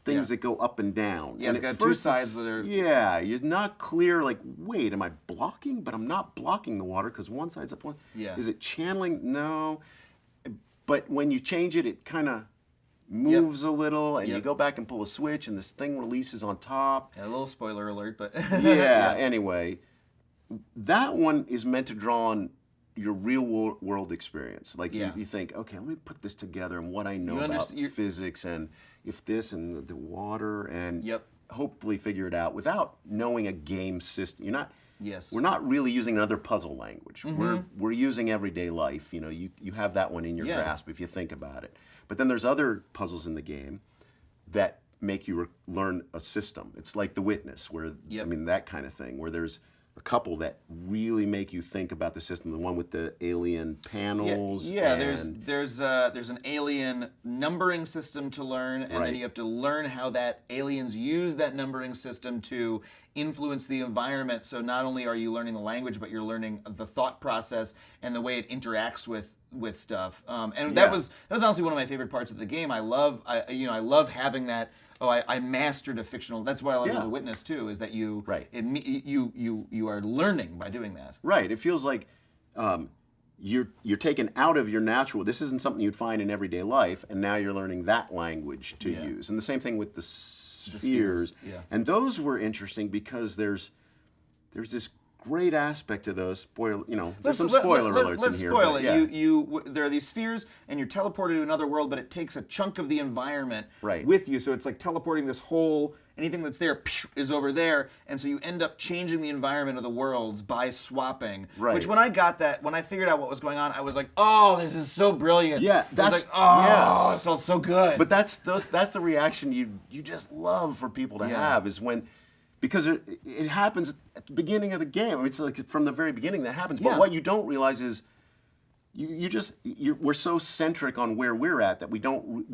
B: things that go up and down.
A: Yeah,
B: and
A: they've
B: at
A: got two
B: first
A: sides that are...
B: Yeah, you're not clear, like, wait, am I blocking? But I'm not blocking the water because one side's up.
A: Yeah.
B: Is it channeling? No. But when you change it, it kind of moves a little, and you go back and pull a switch, and this thing releases on top.
A: Yeah, a little spoiler alert, but...
B: Yeah, anyway. That one is meant to draw on your real world experience. Like you think, okay, let me put this together and what I know about physics and if this and the water and hopefully figure it out without knowing a game system. You're not.
A: Yes.
B: We're not really using another puzzle language. We're using everyday life. You have that one in your grasp if you think about it. But then there's other puzzles in the game that make you learn a system. It's like The Witness, where I mean that kind of thing, where there's a couple that really make you think about the system. The one with the alien panels.
A: Yeah, there's an alien numbering system to learn, and then you have to learn how that aliens use that numbering system to influence the environment. So not only are you learning the language, but you're learning the thought process and the way it interacts with stuff. And that was honestly one of my favorite parts of the game. I love having that. Oh, I mastered a fictional. That's what I love about The Witness too. Is that you you are learning by doing that.
B: Right. It feels like you're taken out of your natural. This isn't something you'd find in everyday life, and now you're learning that language to use. And the same thing with the spheres. Yeah. And those were interesting because there's this great aspect to those. There's some spoiler alerts in here.
A: Let's spoil it. There are these spheres, and you're teleported to another world, but it takes a chunk of the environment with you. So it's like teleporting this whole anything that's there is over there, and so you end up changing the environment of the worlds by swapping.
B: Right.
A: Which when I got that, when I figured out what was going on, I was like, oh, this is so brilliant.
B: Yeah,
A: that's like, oh,
B: yes.
A: it felt so good.
B: But that's the reaction you just love for people to have is when, because it happens at the beginning of the game. I mean, it's like from the very beginning that happens. But what you don't realize is we're so centric on where we're at that we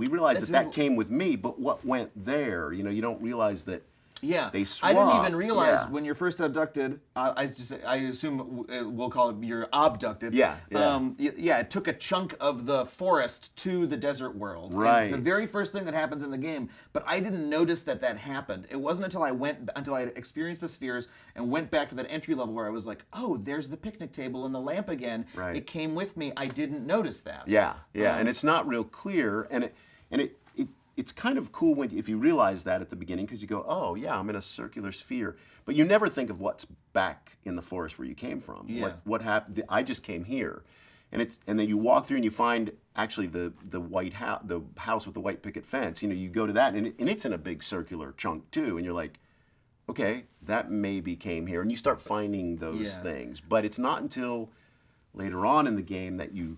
B: realize that came with me, but what went there? You know, you don't realize that.
A: Yeah,
B: they swap.
A: I didn't even realize
B: Yeah.
A: when you're first abducted. I assume we'll call it you're abducted.
B: Yeah.
A: It took a chunk of the forest to the desert world.
B: Right.
A: And the very first thing that happens in the game, but I didn't notice that happened. It wasn't until I experienced the spheres and went back to that entry level where I was like, oh, there's the picnic table and the lamp again.
B: Right.
A: It came with me. I didn't notice that.
B: Yeah, and it's not real clear, and it's kind of cool if you realize that at the beginning, because you go, oh yeah, I'm in a circular sphere, but you never think of what's back in the forest where you came from.
A: Yeah.
B: What happened? I just came here, and then you walk through and you find actually the white house, the house with the white picket fence. You know, you go to that, and it's in a big circular chunk too, and you're like, okay, that maybe came here, and you start finding those things. But it's not until later on in the game that you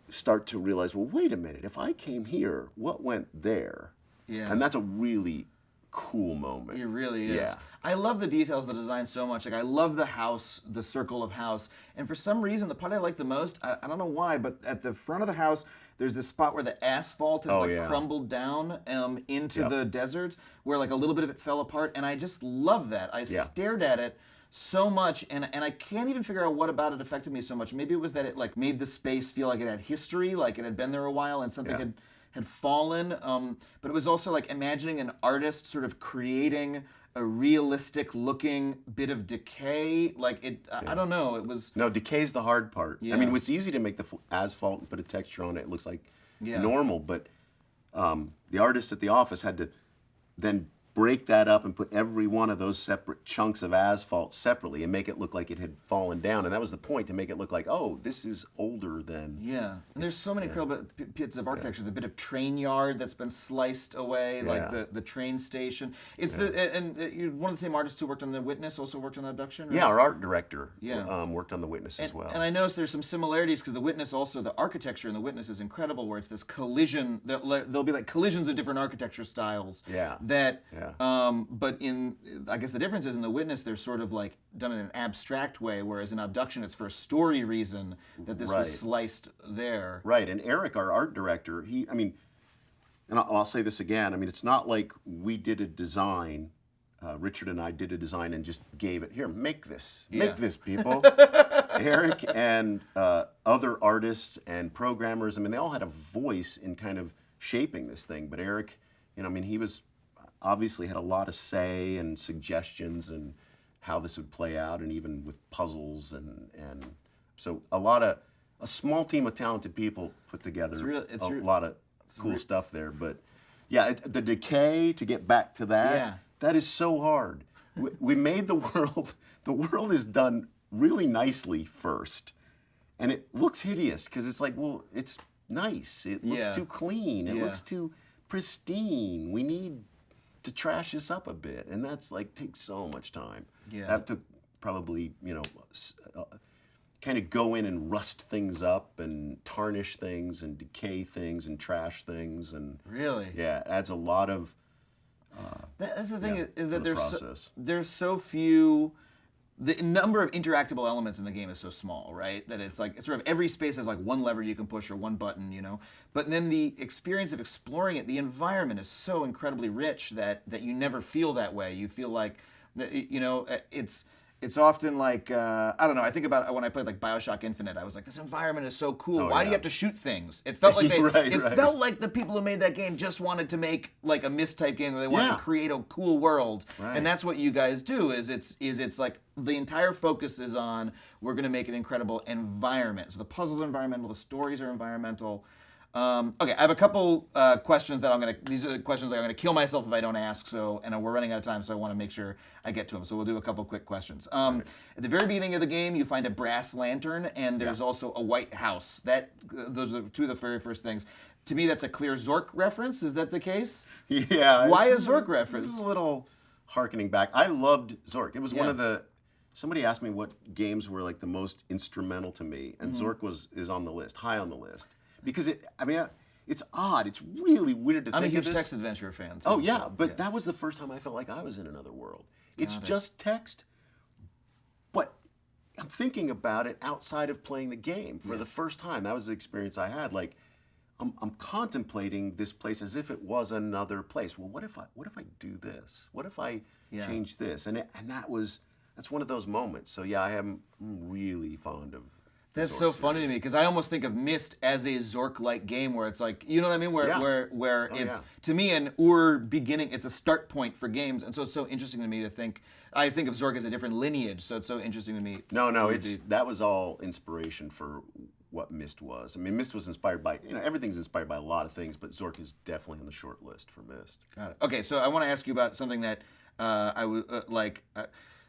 B: start to realize, well, wait a minute, if I came here, what went there?
A: Yeah.
B: And that's a really cool moment.
A: It really is.
B: Yeah.
A: I love the details of the design so much. Like, I love the house, the circle of house. And for some reason, the part I like the most, I don't know why, but at the front of the house, there's this spot where the asphalt has crumbled down into the desert, where like a little bit of it fell apart. And I just love that. I stared at it so much, and I can't even figure out what about it affected me so much. Maybe it was that it like made the space feel like it had history, like it had been there a while and something had fallen. But it was also like imagining an artist sort of creating a realistic looking bit of decay. Like I don't know, it was...
B: No, decay's the hard part.
A: Yeah.
B: I mean, it's easy to make the asphalt and put a texture on it. It looks like normal, but the artists at the office had to then break that up and put every one of those separate chunks of asphalt separately and make it look like it had fallen down. And that was the point, to make it look like, oh, this is older than...
A: Yeah, and there's so many cool bits of architecture. The bit of train yard that's been sliced away, like the train station. It's one of the same artists who worked on The Witness also worked on Abduction, right?
B: Yeah, our art director worked on The Witness as well.
A: And I noticed there's some similarities, because The Witness also, the architecture in The Witness is incredible, where it's this collision, there'll be like collisions of different architecture styles. But I guess the difference is in The Witness, they're sort of like done in an abstract way, whereas in Abduction, it's for a story reason that this was sliced there.
B: Right, and Eric, our art director, and I'll say this again, I mean, it's not like we did a design, Richard and I did a design and just gave it, here, make this, people. Eric and other artists and programmers, I mean, they all had a voice in kind of shaping this thing, but Eric, he was obviously had a lot of say and suggestions and how this would play out, and even with puzzles and so a small team of talented people put together a lot of cool stuff there. But yeah, the decay, to get back to that, that is so hard. We made the world is done really nicely first, and it looks hideous because it's like, well, it's nice, it looks too clean, it looks too pristine. We need to trash this up a bit, and that's like takes so much time. Yeah, that took probably kind of go in and rust things up and tarnish things and decay things and trash things, and
A: really,
B: it adds a lot of.
A: That's the thing is that there's so few. The number of interactable elements in the game is so small, right? That it's like, it's sort of every space has like one lever you can push or one button, But then the experience of exploring it, the environment is so incredibly rich that you never feel that way. You feel like, it's often like, I don't know, I think about when I played like BioShock Infinite, I was like, this environment is so cool. Why do you have to shoot things? It felt like felt like the people who made that game just wanted to make like a MYST type game where they wanted to create a cool world. Right. And that's what you guys do, is it's like the entire focus is on, we're going to make an incredible environment. So the puzzles are environmental, the stories are environmental. Okay, I have a couple questions that these are questions that I'm going to kill myself if I don't ask, and we're running out of time, so I want to make sure I get to them. So we'll do a couple quick questions. At the very beginning of the game, you find a brass lantern, and there's also a white house. Those are two of the very first things. to me, that's a clear Zork reference. Is that the case?
B: Yeah.
A: Why
B: it's
A: a Zork reference?
B: This is a little harkening back. I loved Zork. It was one of the. Somebody asked me what games were like the most instrumental to me, and Zork is on the list, high on the list, because it's odd. It's really weird to
A: I'm
B: think
A: a
B: of
A: huge
B: this.
A: text adventure fan. Too,
B: Oh yeah,
A: so,
B: but that was the first time I felt like I was in another world. It's
A: Got it.
B: just text, but I'm thinking about it outside of playing the game for the first time. That was the experience I had. Like, I'm contemplating this place as if it was another place. Well, what if I do this? What if I change this? And that's one of those moments. So yeah, I'm really fond of.
A: That's
B: Zork
A: so funny to
B: series.
A: me because I almost think of MYST as a Zork-like game where it's like, you know what I mean? Where it's to me an beginning. It's a start point for games, and so it's so interesting to me to think. I think of Zork as a different lineage, so it's so interesting to me.
B: No, that was all inspiration for what MYST was. I mean, MYST was inspired by, everything's inspired by a lot of things, but Zork is definitely on the short list for MYST.
A: Got it. Okay, so I want to ask you about something that I was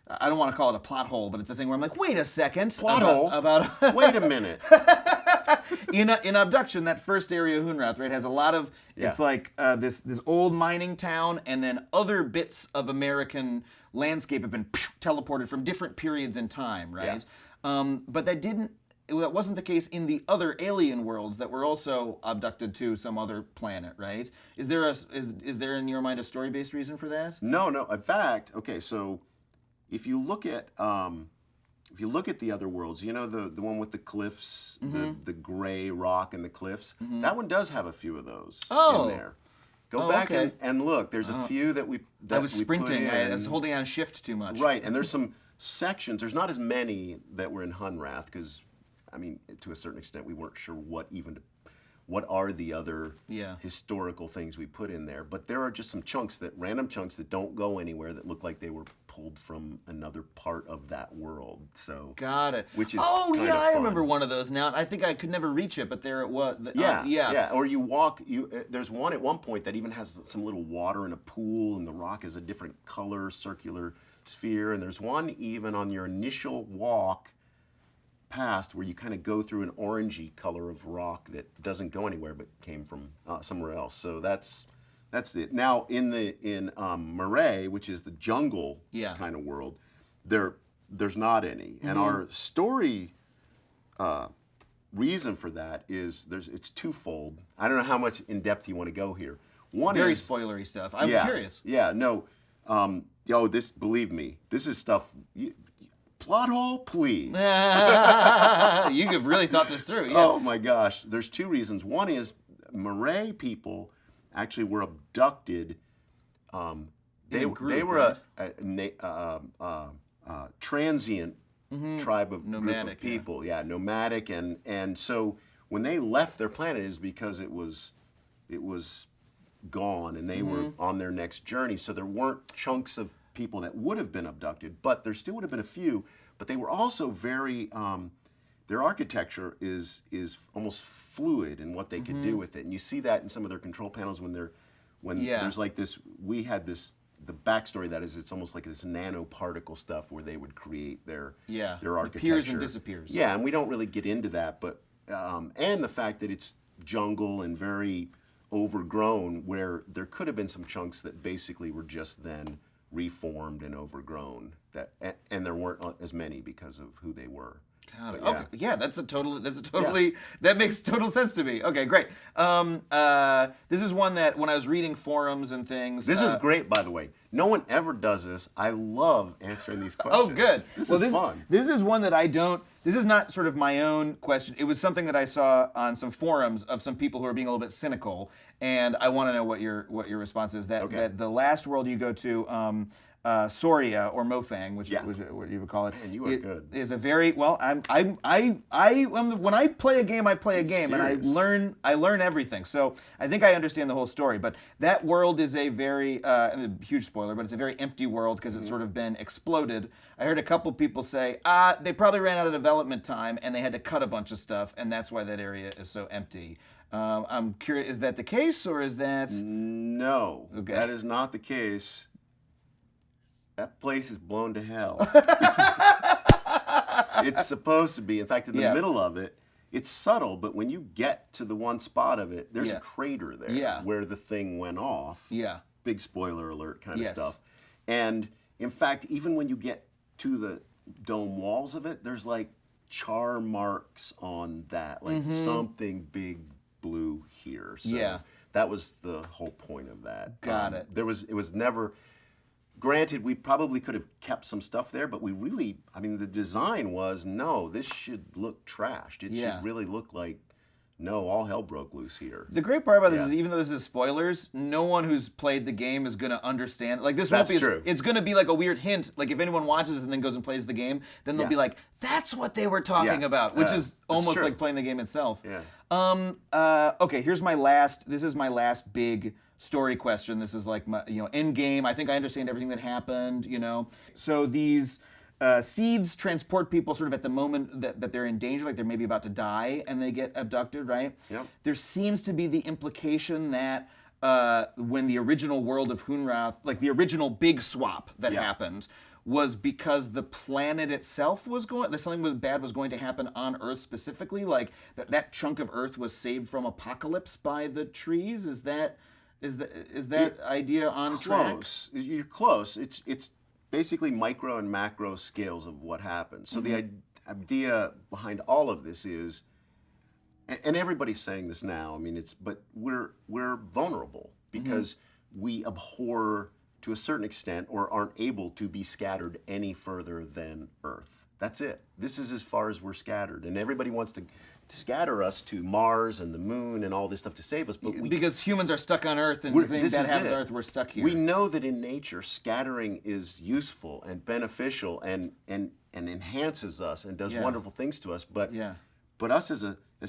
A: I don't want to call it a plot hole, but it's a thing where I'm like, wait a second.
B: Plot hole?
A: About
B: Wait a minute.
A: in Abduction, that first area of Hunrath, right, has a lot of, it's like this old mining town, and then other bits of American landscape have been teleported from different periods in time, right? But that wasn't the case in the other alien worlds that were also abducted to some other planet, right? Is there in your mind a story-based reason for that?
B: No. In fact, okay, so if you look at the other worlds, the one with the cliffs, the gray rock and the cliffs, that one does have a few of those in there. Go back and look. There's a few that we
A: I was sprinting.
B: Put in.
A: I was holding on shift too much.
B: Right, and there's some sections. There's not as many that were in Hunrath because, I mean, to a certain extent, we weren't sure what are the other historical things we put in there. But there are just some random chunks that don't go anywhere that look like they were pulled from another part of that world. So
A: got it.
B: Which is
A: I
B: fun.
A: remember one of those now. I think I could never reach it, but there it was.
B: Yeah. Or you walk. There's one at one point that even has some little water in a pool, and the rock is a different color, circular sphere. And there's one even on your initial walk past where you kind of go through an orangey color of rock that doesn't go anywhere but came from somewhere else. So that's it. Now in Murray, which is the jungle kind of world, there's not any. And our story reason for that is it's twofold. I don't know how much in depth you want to go here. One
A: Very
B: is
A: spoilery stuff. I'm curious.
B: Yeah, no. Believe me, this is stuff. Plot hole, please.
A: You have really thought this through. Yeah.
B: Oh my gosh. There's two reasons. One is Murray people actually were abducted. They were a transient tribe of
A: nomadic
B: group of people. Yeah, nomadic, and so when they left their planet, it was because it was gone, and they were on their next journey. So there weren't chunks of people that would have been abducted, but there still would have been a few. But they were also very, their architecture is almost fluid in what they could do with it, and you see that in some of their control panels when there's like this. We had this. The backstory that is, it's almost like this nanoparticle stuff where they would create their architecture.
A: Appears and disappears.
B: Yeah, and we don't really get into that, but and the fact that it's jungle and very overgrown, where there could have been some chunks that basically were just then reformed and overgrown, and there weren't as many because of who they were.
A: Got it. Okay. Yeah, that makes total sense to me. Okay, great. This is one that when I was reading forums and things.
B: This is great, by the way. No one ever does this. I love answering these questions.
A: Oh, good.
B: This is fun.
A: This is one that I don't. This is not sort of my own question. It was something that I saw on some forums of some people who are being a little bit cynical, and I want to know what your response is. That the last world you go to. Soria or Mofang, which what you would call it.
B: Man, you are good.
A: Is a very well. When I play a game, and I learn everything. So I think I understand the whole story. But that world is a very and a huge spoiler, but it's a very empty world because it's sort of been exploded. I heard a couple people say they probably ran out of development time and they had to cut a bunch of stuff, and that's why that area is so empty. I'm curious, is that the case or is that?
B: No, that is not the case. That place is blown to hell. It's supposed to be. In fact, in the middle of it it's subtle, but when you get to the one spot of it, there's
A: Yeah.
B: a crater there
A: Yeah.
B: where the thing went off.
A: Yeah.
B: Big spoiler alert kind of
A: Yes.
B: stuff. And in fact, even when you get to the dome walls of it, there's like char marks on that, like something big blew here. So
A: Yeah.
B: that was the whole point of that.
A: Got it.
B: It was never. Granted, we probably could have kept some stuff there, but we really, I mean, the design was, no, this should look trashed. It
A: Yeah.
B: should really look like, no, all hell broke loose here.
A: The great part about this
B: Yeah.
A: is, even though this is spoilers, no one who's played the game is going to understand. Like, this
B: That's
A: won't be.
B: true.
A: It's going to be like a weird hint. Like, if anyone watches it and then goes and plays the game, then they'll
B: Yeah.
A: be like, "That's what they were talking
B: Yeah.
A: about," which is
B: That's
A: almost
B: true.
A: like playing the game itself.
B: Yeah.
A: Okay. Here's my last. This is my last big story question. This is like my, end game. I think I understand everything that happened. So these. Seeds transport people sort of at the moment that they're in danger, like they're maybe about to die, and they get abducted, right?
B: Yep.
A: There seems to be the implication that when the original world of Hunrath, like the original big swap that
B: Yeah.
A: happened, was because the planet itself was something bad was going to happen on Earth specifically, like that chunk of Earth was saved from apocalypse by the trees. Is that idea on track?
B: Close. You're close. It's basically micro and macro scales of what happens. So the idea behind all of this is, and everybody's saying this now. I mean, but we're vulnerable because we abhor to a certain extent, or aren't able to be scattered any further than Earth. That's it. This is as far as we're scattered, and everybody wants to scatter us to Mars and the Moon and all this stuff to save us. But
A: Because humans are stuck on Earth, and if anything bad happens on Earth, we're stuck here.
B: We know that in nature, scattering is useful and beneficial and enhances us and does
A: Yeah.
B: wonderful things to us. But
A: Yeah.
B: but us as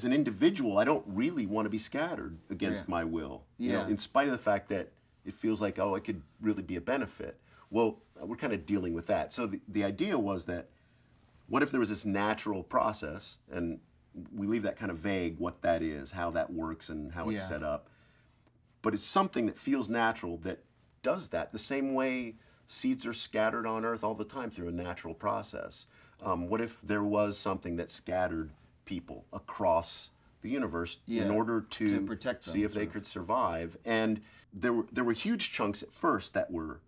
B: an individual, I don't really want to be scattered against
A: Yeah.
B: my will.
A: Yeah.
B: In spite of the fact that it feels like, it could really be a benefit. Well, we're kind of dealing with that. So the idea was that, what if there was this natural process, and we leave that kind of vague, what that is, how that works, and how it's
A: Yeah.
B: set up. But it's something that feels natural that does that the same way seeds are scattered on Earth all the time through a natural process. What if there was something that scattered people across the universe in
A: Yeah,
B: order
A: to protect them,
B: see if they could survive? And there were huge chunks at first that were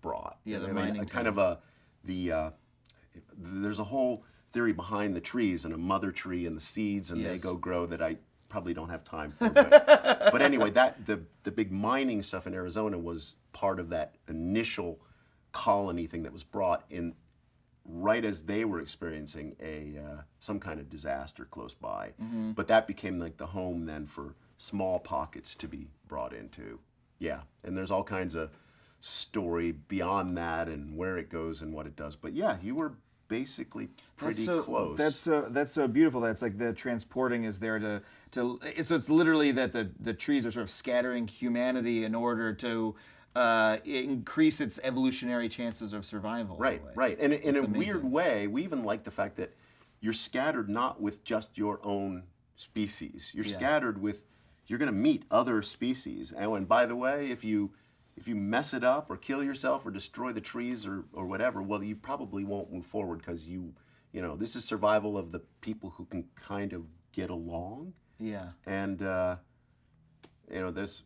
B: brought.
A: Yeah, the
B: I mean,
A: mining
B: a kind of there's a whole theory behind the trees, and a mother tree and the seeds, and they
A: Yes.
B: go grow, that I probably don't have time for. But anyway, the big mining stuff in Arizona was part of that initial colony thing that was brought in right as they were experiencing some kind of disaster close by. But that became like the home then for small pockets to be brought into. Yeah, and there's all kinds of story beyond that and where it goes and what it does. But yeah, you were basically pretty close.
A: That's so beautiful. That's like the transporting is there to so it's literally that the trees are sort of scattering humanity in order to increase its evolutionary chances of survival. in a
B: Right,
A: way.
B: right. And in
A: It's
B: a weird
A: amazing.
B: way, we even like the fact that you're scattered not with just your own species. You're scattered with, you're going to meet other species. And by the way, if you mess it up or kill yourself or destroy the trees or whatever, well, you probably won't move forward, because this is survival of the people who can kind of get along.
A: Yeah.
B: And there's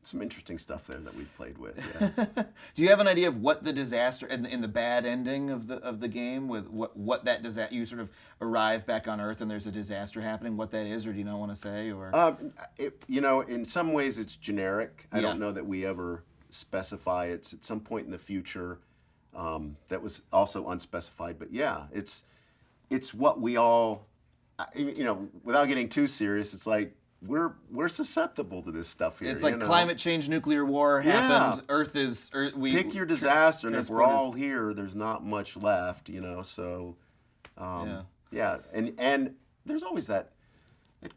B: some interesting stuff there that we've played with. Yeah.
A: Do you have an idea of what the disaster in the bad ending of the game, with what that disaster, you sort of arrive back on Earth and there's a disaster happening, what that is, or do you not want to say? Or
B: In some ways it's generic. I
A: Yeah.
B: don't know that we ever specify. It's at some point in the future that was also unspecified. But yeah, it's what we all, without getting too serious, it's like we're susceptible to this stuff here.
A: it's like climate change, nuclear war happened.
B: Yeah.
A: Earth is.
B: Pick your disaster, and if we're
A: transported.
B: all here, there's not much left. So yeah, and there's always that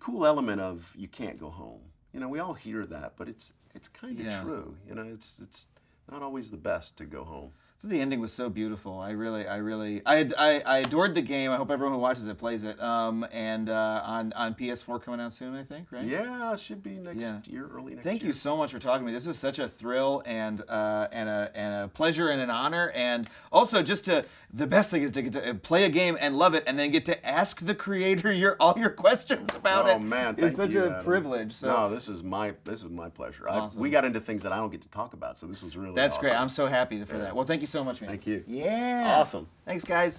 B: cool element of you can't go home. We all hear that, but it's kind of
A: Yeah.
B: true. It's not always the best to go home.
A: The ending was so beautiful. I adored the game. I hope everyone who watches it plays it. And on PS4 coming out soon, I think, right?
B: Yeah, it should be next year, early next year.
A: Thank you so much for talking to me. This was such a thrill and a pleasure and an honor. And also, the best thing is to get to play a game and love it, and then get to ask the creator all your questions about it.
B: Oh man,
A: it's
B: thank
A: such
B: you,
A: a
B: Adam.
A: privilege. So
B: No, this is my pleasure.
A: Awesome.
B: We got into things that I don't get to talk about, so this was really
A: that's
B: awesome.
A: great. I'm so happy for that. Well, thank you so much, man.
B: Thank you.
A: Yeah.
B: Awesome.
A: Thanks, guys.